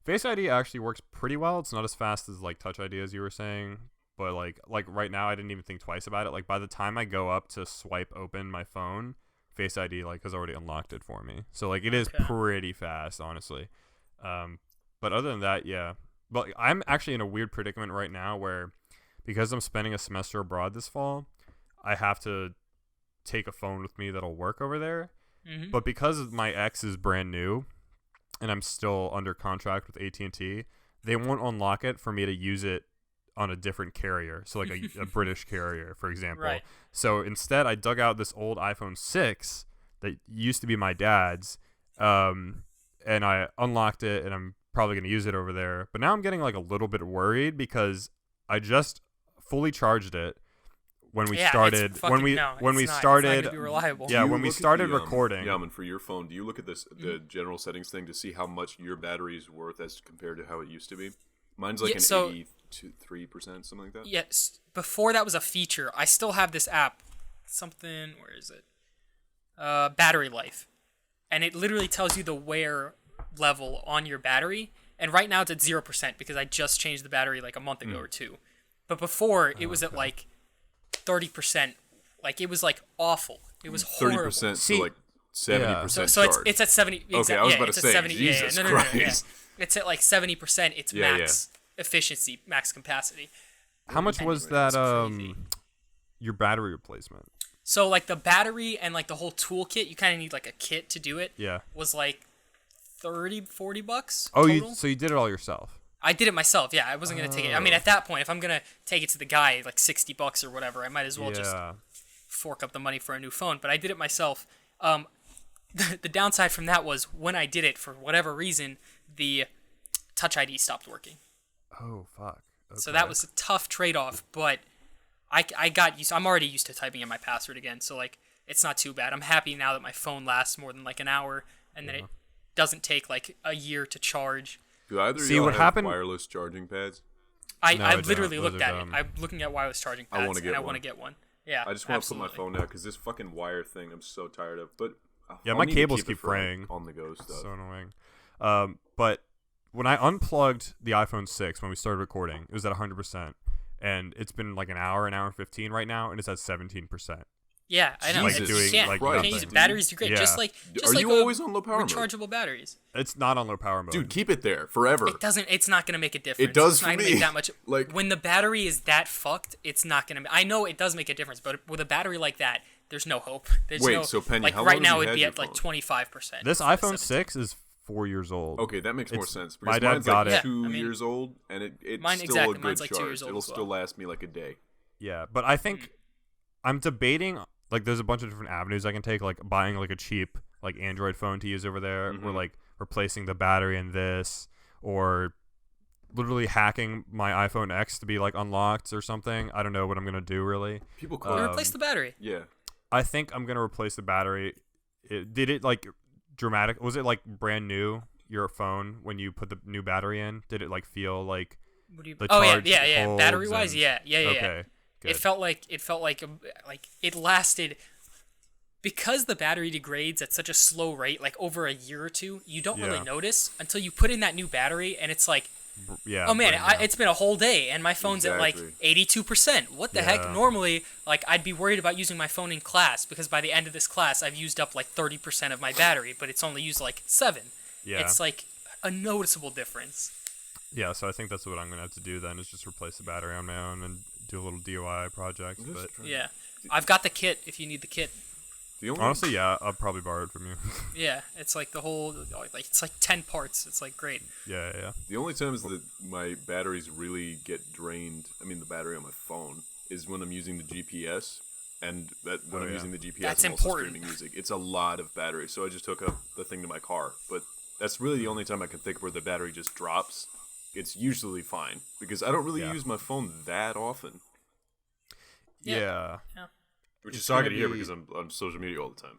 Face ID actually works pretty well. It's not as fast as like Touch ID as you were saying, but like right now I didn't even think twice about it. Like by the time I go up to swipe open my phone, Face ID like has already unlocked it for me. So like it is pretty fast, honestly. But other than that, yeah. But I'm actually in a weird predicament right now where because I'm spending a semester abroad this fall, I have to take a phone with me that'll work over there. Mm-hmm. But because my X is brand new and I'm still under contract with AT&T, they won't unlock it for me to use it on a different carrier. So like a British carrier, for example. Right. So instead I dug out this old iPhone 6 that used to be my dad's, and I unlocked it, and I'm probably going to use it over there. But now I'm getting like a little bit worried because I just fully charged it when we started it's fucking, no, when we it's not. started It's not gonna be reliable. yeah, Do you when we look at started the, recording. Yaman, for your phone, do you look at the general settings thing to see how much your battery is worth as compared to how it used to be? Mine's like Yeah, so- 83%, something like that. Yes. Before that was a feature, I still have this app. Something. Where is it? Battery life, and it literally tells you the wear level on your battery. And right now it's at 0% because I just changed the battery like a month ago or two. But before it was at like 30%. Like it was like awful. It was horrible. 30% See- to like 70% So charge. it's at 70. Okay, I was about it's to at say, 70. Jesus No. Christ. It's at like 70%. It's Yeah, max efficiency, max capacity. How much was Anyway, that it's crazy. your battery replacement? So like the battery and like the whole toolkit, you kind of need like a kit to do it. Yeah. Was like $30-$40 Oh, total. so you did it all yourself. I did it myself. Yeah, I wasn't gonna take it. I mean, at that point, if I'm gonna take it to the guy like $60 or whatever, I might as well just Yeah. fork up the money for a new phone. But I did it myself. The downside from that was when I did it for whatever reason, the Touch ID stopped working. Oh fuck. So Okay. that was a tough trade-off. But I got used. I'm already used to typing in my password again. So like it's not too bad. I'm happy now that my phone lasts more than like an hour, and then it doesn't take like a year to charge. Do either See, of y'all what have happened- wireless charging pads? I don't. literally Those looked are at it. dumb. I'm looking at wireless charging I pads, wanna get and I one. want to get one. Yeah, I just want to put my absolutely. phone down because this fucking wire thing I'm so tired of. But Yeah, I'll my need to cables it keep for, like, fraying. on the go stuff. So annoying. But when I unplugged the iPhone 6 when we started recording, it was at 100%. And it's been like an hour and 15 right now, and it's at 17%. Yeah, I know. Jesus It's, doing, you can't, like, you can't nothing. use it. Batteries do great. Yeah. Just Are like you always on low power mode? rechargeable batteries. It's not on low power mode. Dude, keep it there forever. It doesn't. It's not gonna make a difference. It does It's not for gonna me. make that much. Like- when the battery is that fucked, it's not gonna. I know it does make a difference, but with a battery like that, there's no hope. There's Wait, no, so Penny, like how right long have now you it'd had be your at like phone? 25%. This iPhone 6 is 4 years old. Okay, that makes more It's- sense. my Because dad mine's got like it. 2 Yeah, I mean, years old, and it's mine- still exactly, a good mine's like 2 charge. years old It'll as still well. last me like a day. Yeah, but I think I'm debating, like, there's a bunch of different avenues I can take, like buying like a cheap like Android phone to use over there, or like replacing the battery in this, or literally hacking my iPhone X to be like unlocked or something. I don't know what I'm gonna do really. People You call it. replace the battery. Yeah. I think I'm gonna replace the battery. Did it like dramatic? Was it like brand new? Your phone when you put the new battery in, did it like feel like What do you? the Oh charge yeah. holds Battery wise, and- yeah. Okay, good. It felt like it lasted because the battery degrades at such a slow rate, like over a year or two. You don't really Yeah. notice until you put in that new battery, and it's like, Yeah. oh man, brand new. it's been a whole day, and my phone's at like Exactly. 82%. What the heck? Yeah. Normally, like I'd be worried about using my phone in class because by the end of this class, I've used up like 30% of my battery, but it's only used like 7. Yeah. It's like a noticeable difference. Yeah, so I think that's what I'm gonna have to do then, is just replace the battery on my own and do a little DIY project. But Yeah, I've got the kit if you need the kit. The only honestly, yeah, I'll probably borrow it from you. Yeah, it's like the whole like it's like 10 parts. It's like great. yeah. The only times that my batteries really get drained, I mean the battery on my phone, is when I'm using the GPS. And that when I'm yeah. using the GPS, That's I'm also important. streaming music. It's a lot of battery, so I just hook up the thing to my car. But that's really the only time I can think where the battery just drops. It's usually fine, because I don't really Yeah. use my phone that often. Yeah. Which It's is sucking gonna to hear be- because I'm on social media all the time.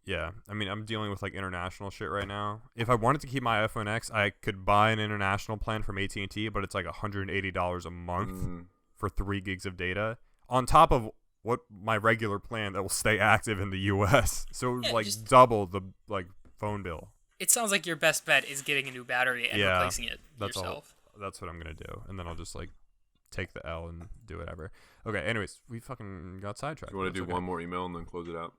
Yeah, I mean, I'm dealing with like international shit right now. If I wanted to keep my iPhone X, I could buy an international plan from AT&T, but it's like $180 a month for 3 gigs of data, on top of what my regular plan that will stay active in the U.S. So it would Yeah, like just- double the like phone bill. It sounds like your best bet is getting a new battery and Yeah, replacing it That's yourself. all. That's what I'm gonna do, and then I'll just like take the L and do whatever. Okay. Anyways, we fucking got sidetracked. You want to That's do okay. one more email and then close it out?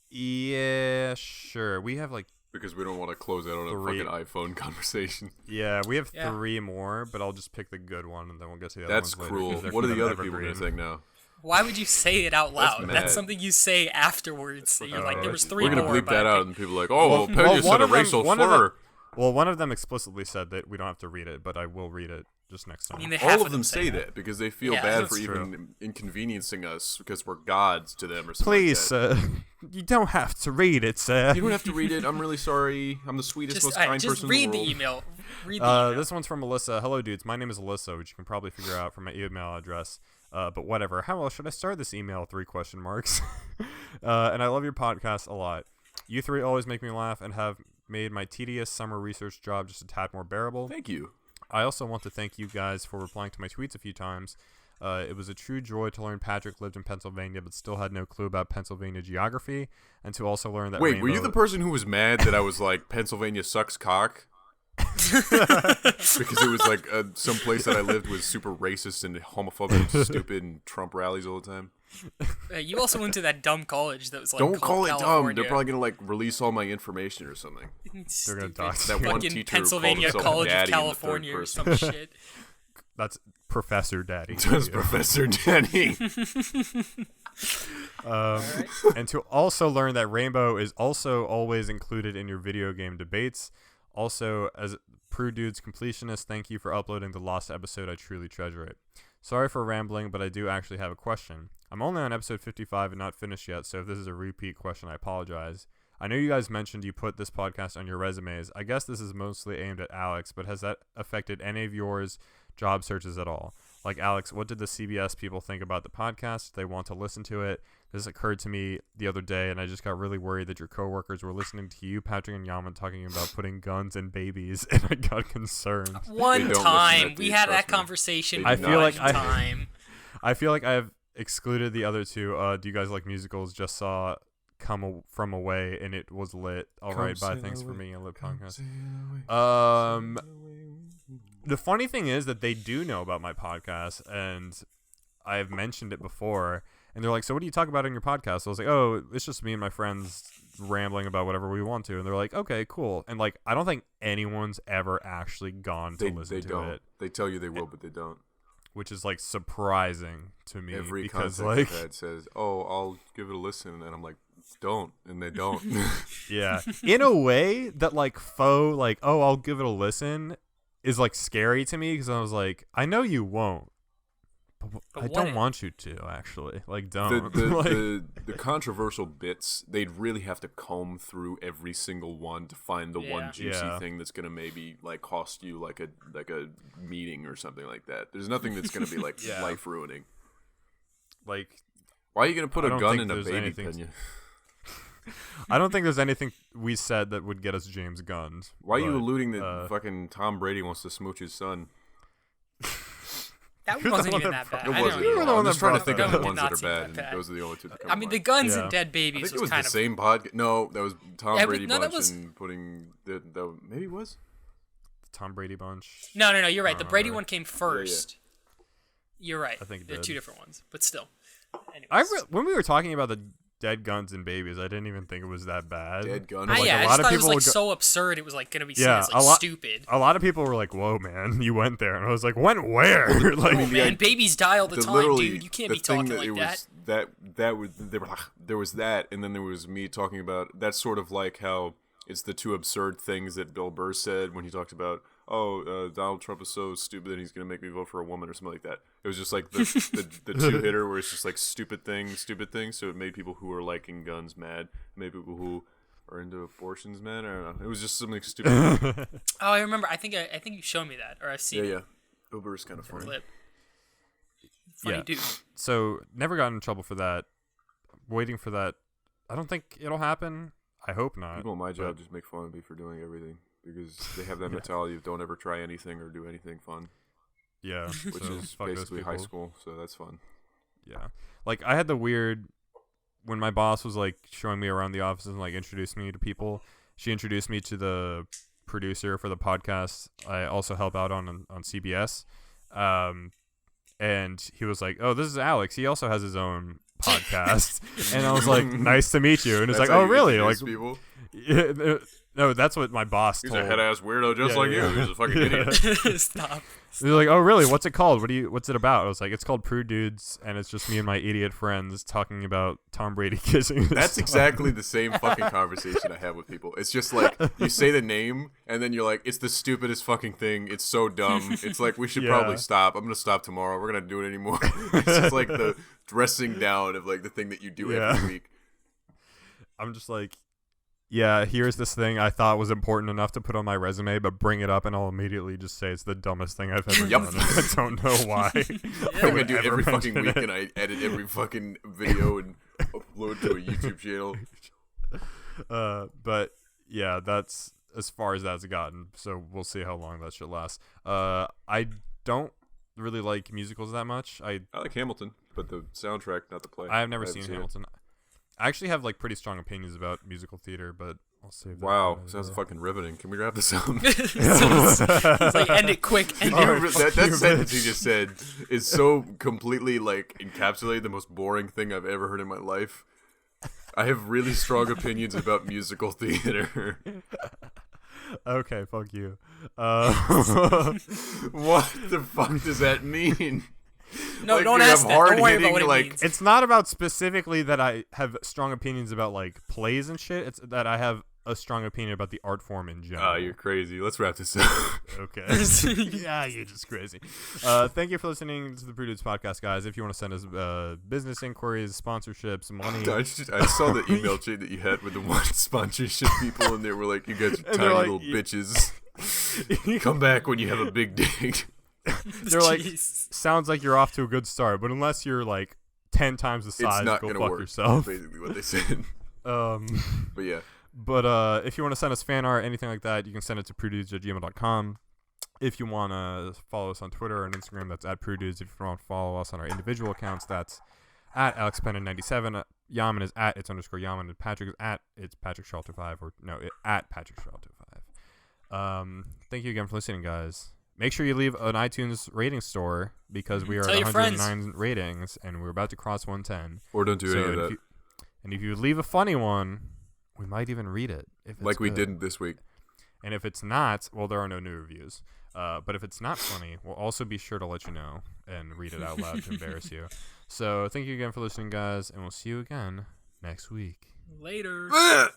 Yeah, sure. We have like Because we don't want to close out on a 3. fucking iPhone conversation. we have Yeah. 3 more, but I'll just pick the good one and then we'll get to the That's other ones later, cruel. 'cause they're What are the from other people going to Evergreen. think now? Why would you say it out loud? mad. That's something you say afterwards. You're like, there was 3 We're going more. to bleep but I that out, think- and people are like, oh, well, Penny well, said one a of them- racial one of them- slur. Well, one of them explicitly said that we don't have to read it, but I will read it just next time. I mean, they half All of them say that. that because they feel Yeah, bad that's for true. even inconveniencing us because we're gods to them or something. Please, like that. you don't have to read it, sir. You don't have to read it. I'm really sorry. I'm the sweetest, Just, most alright, kind just person read in the the world. email. Read the email. This one's from Melissa. Hello, dudes. My name is Alyssa, which you can probably figure out from my email address. But whatever. How else should I start this email? 3 question marks. And I love your podcast a lot. You 3 always make me laugh and have made my tedious summer research job just a tad more bearable. Thank you. I also want to thank you guys for replying to my tweets a few times. It was a true joy to learn Patrick lived in Pennsylvania but still had no clue about Pennsylvania geography, and to also learn that Wait, were you Rainbow- the person who was mad that I was like, Pennsylvania sucks cock? Because it was like some place that I lived was super racist and homophobic and stupid and Trump rallies all the time. You also went to that dumb college that was like Don't call called it dumb. California. They're probably going to like release all my information or something. They're gonna Stupid dox That one fucking teacher who called Pennsylvania himself College of Daddy in the third California or person. some shit. That's Professor Daddy. Does Professor Danny. And to also learn that Rainbow is also always included in your video game debates. Also, as Prude Dude's completionist, thank you for uploading the lost episode. I truly treasure it. Sorry for rambling, but I do actually have a question. I'm only on episode 55 and not finished yet, so if this is a repeat question, I apologize. I know you guys mentioned you put this podcast on your resumes. I guess this is mostly aimed at Alex, but has that affected any of yours job searches at all? Like, Alex, what did the CBS people think about the podcast? They want to listen to it. This occurred to me the other day, and I just got really worried that your coworkers were listening to you, Patrick, and Yaman talking about putting guns in babies, and I got concerned. One time we had that conversation. I feel like I feel like I've excluded the other two. Do you guys like musicals? Just saw From Away, and it was lit. All right, bye. Thanks for making a lit podcast. The funny thing is that they do know about my podcast, and I've mentioned it before. And they're like, so what do you talk about in your podcast? So I was like, oh, it's just me and my friends rambling about whatever we want to. And they're like, okay, cool. And like, I don't think anyone's ever actually gone to listen to it. They tell you they will, but they don't. Which is like surprising to me. Every because contact I've had says, oh, I'll give it a listen. And I'm like, don't. And they don't. Yeah. In a way that like faux, like, oh, I'll give it a listen is like scary to me because I was like, I know you won't. But I don't want you to, actually. Like, don't. The controversial bits, they'd really have to comb through every single one to find the one juicy thing that's going to maybe, like, cost you, like a meeting or something like that. There's nothing that's going to be, like, life-ruining. Like, why are you going to put a gun in a baby, Pena? I don't think there's anything we said that would get us James gunned. Why are you alluding that fucking Tom Brady wants to smooch his son? That wasn't even that bad. I'm just trying to think of the ones that are bad, and those are the only two that come I mean, the guns and dead babies I think it was kind the of... same podcast. No, that was Tom Brady no, bunch was... and putting... maybe it was? The Tom Brady bunch? No, you're right. The Brady one came first. Yeah. You're right. I think they're two different ones, but still. When we were talking about the dead guns and babies, I didn't even think it was that bad. Dead guns. Like, I just thought it was like so absurd. It was like gonna be seen as like stupid. A lot of people were like, "Whoa, man, you went there," and I was like, "Went where?" Like, oh man, babies die all the time, dude. You can't be talking like that. There was that, and then there was me talking about that's sort of like how it's the two absurd things that Bill Burr said when he talked about, Donald Trump is so stupid that he's going to make me vote for a woman or something like that. It was just like the two-hitter where it's just like stupid thing. So it made people who are liking guns mad. It made people who are into abortions mad. I don't know. It was just something stupid. Oh, I remember. I think you showed me that, or I've seen it. Yeah. Bill Burr's kind of funny. Clip. Funny dude. So never got in trouble for that. Waiting for that. I don't think it'll happen. I hope not. People at my job just make fun of me for doing everything. Because they have that mentality of don't ever try anything or do anything fun. Yeah. Which is basically high school, so that's fun. Yeah. Like, I had the weird... When my boss was, like, showing me around the office and, like, introducing me to people, she introduced me to the producer for the podcast I also help out on CBS. And he was like, oh, this is Alex. He also has his own podcast. And I was like, nice to meet you. And it's like, oh, really? Like, people? Yeah, no, that's what my boss told. He's a head-ass weirdo just like you. He's a fucking idiot. Stop. They're like, oh, really? What's it called? What's it about? I was like, it's called Prude Dudes, and it's just me and my idiot friends talking about Tom Brady kissing. That's exactly the same fucking conversation I have with people. It's just like, you say the name, and then you're like, it's the stupidest fucking thing. It's so dumb. It's like, we should probably stop. I'm going to stop tomorrow. We're going to do it anymore. It's just like the dressing down of like the thing that you do every week. I'm just like, yeah, here's this thing I thought was important enough to put on my resume, but bring it up and I'll immediately just say it's the dumbest thing I've ever done. I don't know why. I do every fucking week and I edit every fucking video and upload to a YouTube channel. But yeah, that's as far as that's gotten. So we'll see how long that shit lasts. I don't really like musicals that much. I like Hamilton, but the soundtrack, not the play. I have never seen Hamilton. I actually have like pretty strong opinions about musical theater, but I'll save that. Wow, sounds fucking riveting. Can we wrap this up? It's like, end it quick. That sentence you just said is so completely like encapsulated the most boring thing I've ever heard in my life. I have really strong opinions about musical theater. Okay, fuck you. What the fuck does that mean? No, like, don't ask that. Don't worry about what it means. It's not about specifically that I have strong opinions about like plays and shit. It's that I have a strong opinion about the art form in general. Oh, you're crazy. Let's wrap this up. Okay. Yeah, you're just crazy. Thank you for listening to the Prude Dudes podcast, guys. If you want to send us business inquiries, sponsorships, money. I saw the email chain that you had with the one sponsorship people, and they were like, you guys are tiny little bitches. Come back when you have a big dick. They're like, sounds like you're off to a good start, but unless you're like 10 times the size. It's not Go gonna fuck work. yourself. That's basically what they said. But yeah. But if you want to send us fan art, anything like that, you can send it to prudedudes@gmail.com. If you want to follow us on Twitter and Instagram, that's @prudedudes. If you want to follow us on our individual accounts, that's @AlexPenna97. Yaman is @it's_Yaman, and Patrick is @it's Patrick Shelter 5, or no, @Patrick Shelter 5. Thank you again for listening, guys. Make sure you leave an iTunes rating score because we are Tell at your 109 ratings and we're about to cross 110. Or don't do any of that. If you leave a funny one, we might even read it. If it's Like we good. didn't this week. And if it's not, well, there are no new reviews. But if it's not funny, we'll also be sure to let you know and read it out loud to embarrass you. So thank you again for listening, guys, and we'll see you again next week. Later.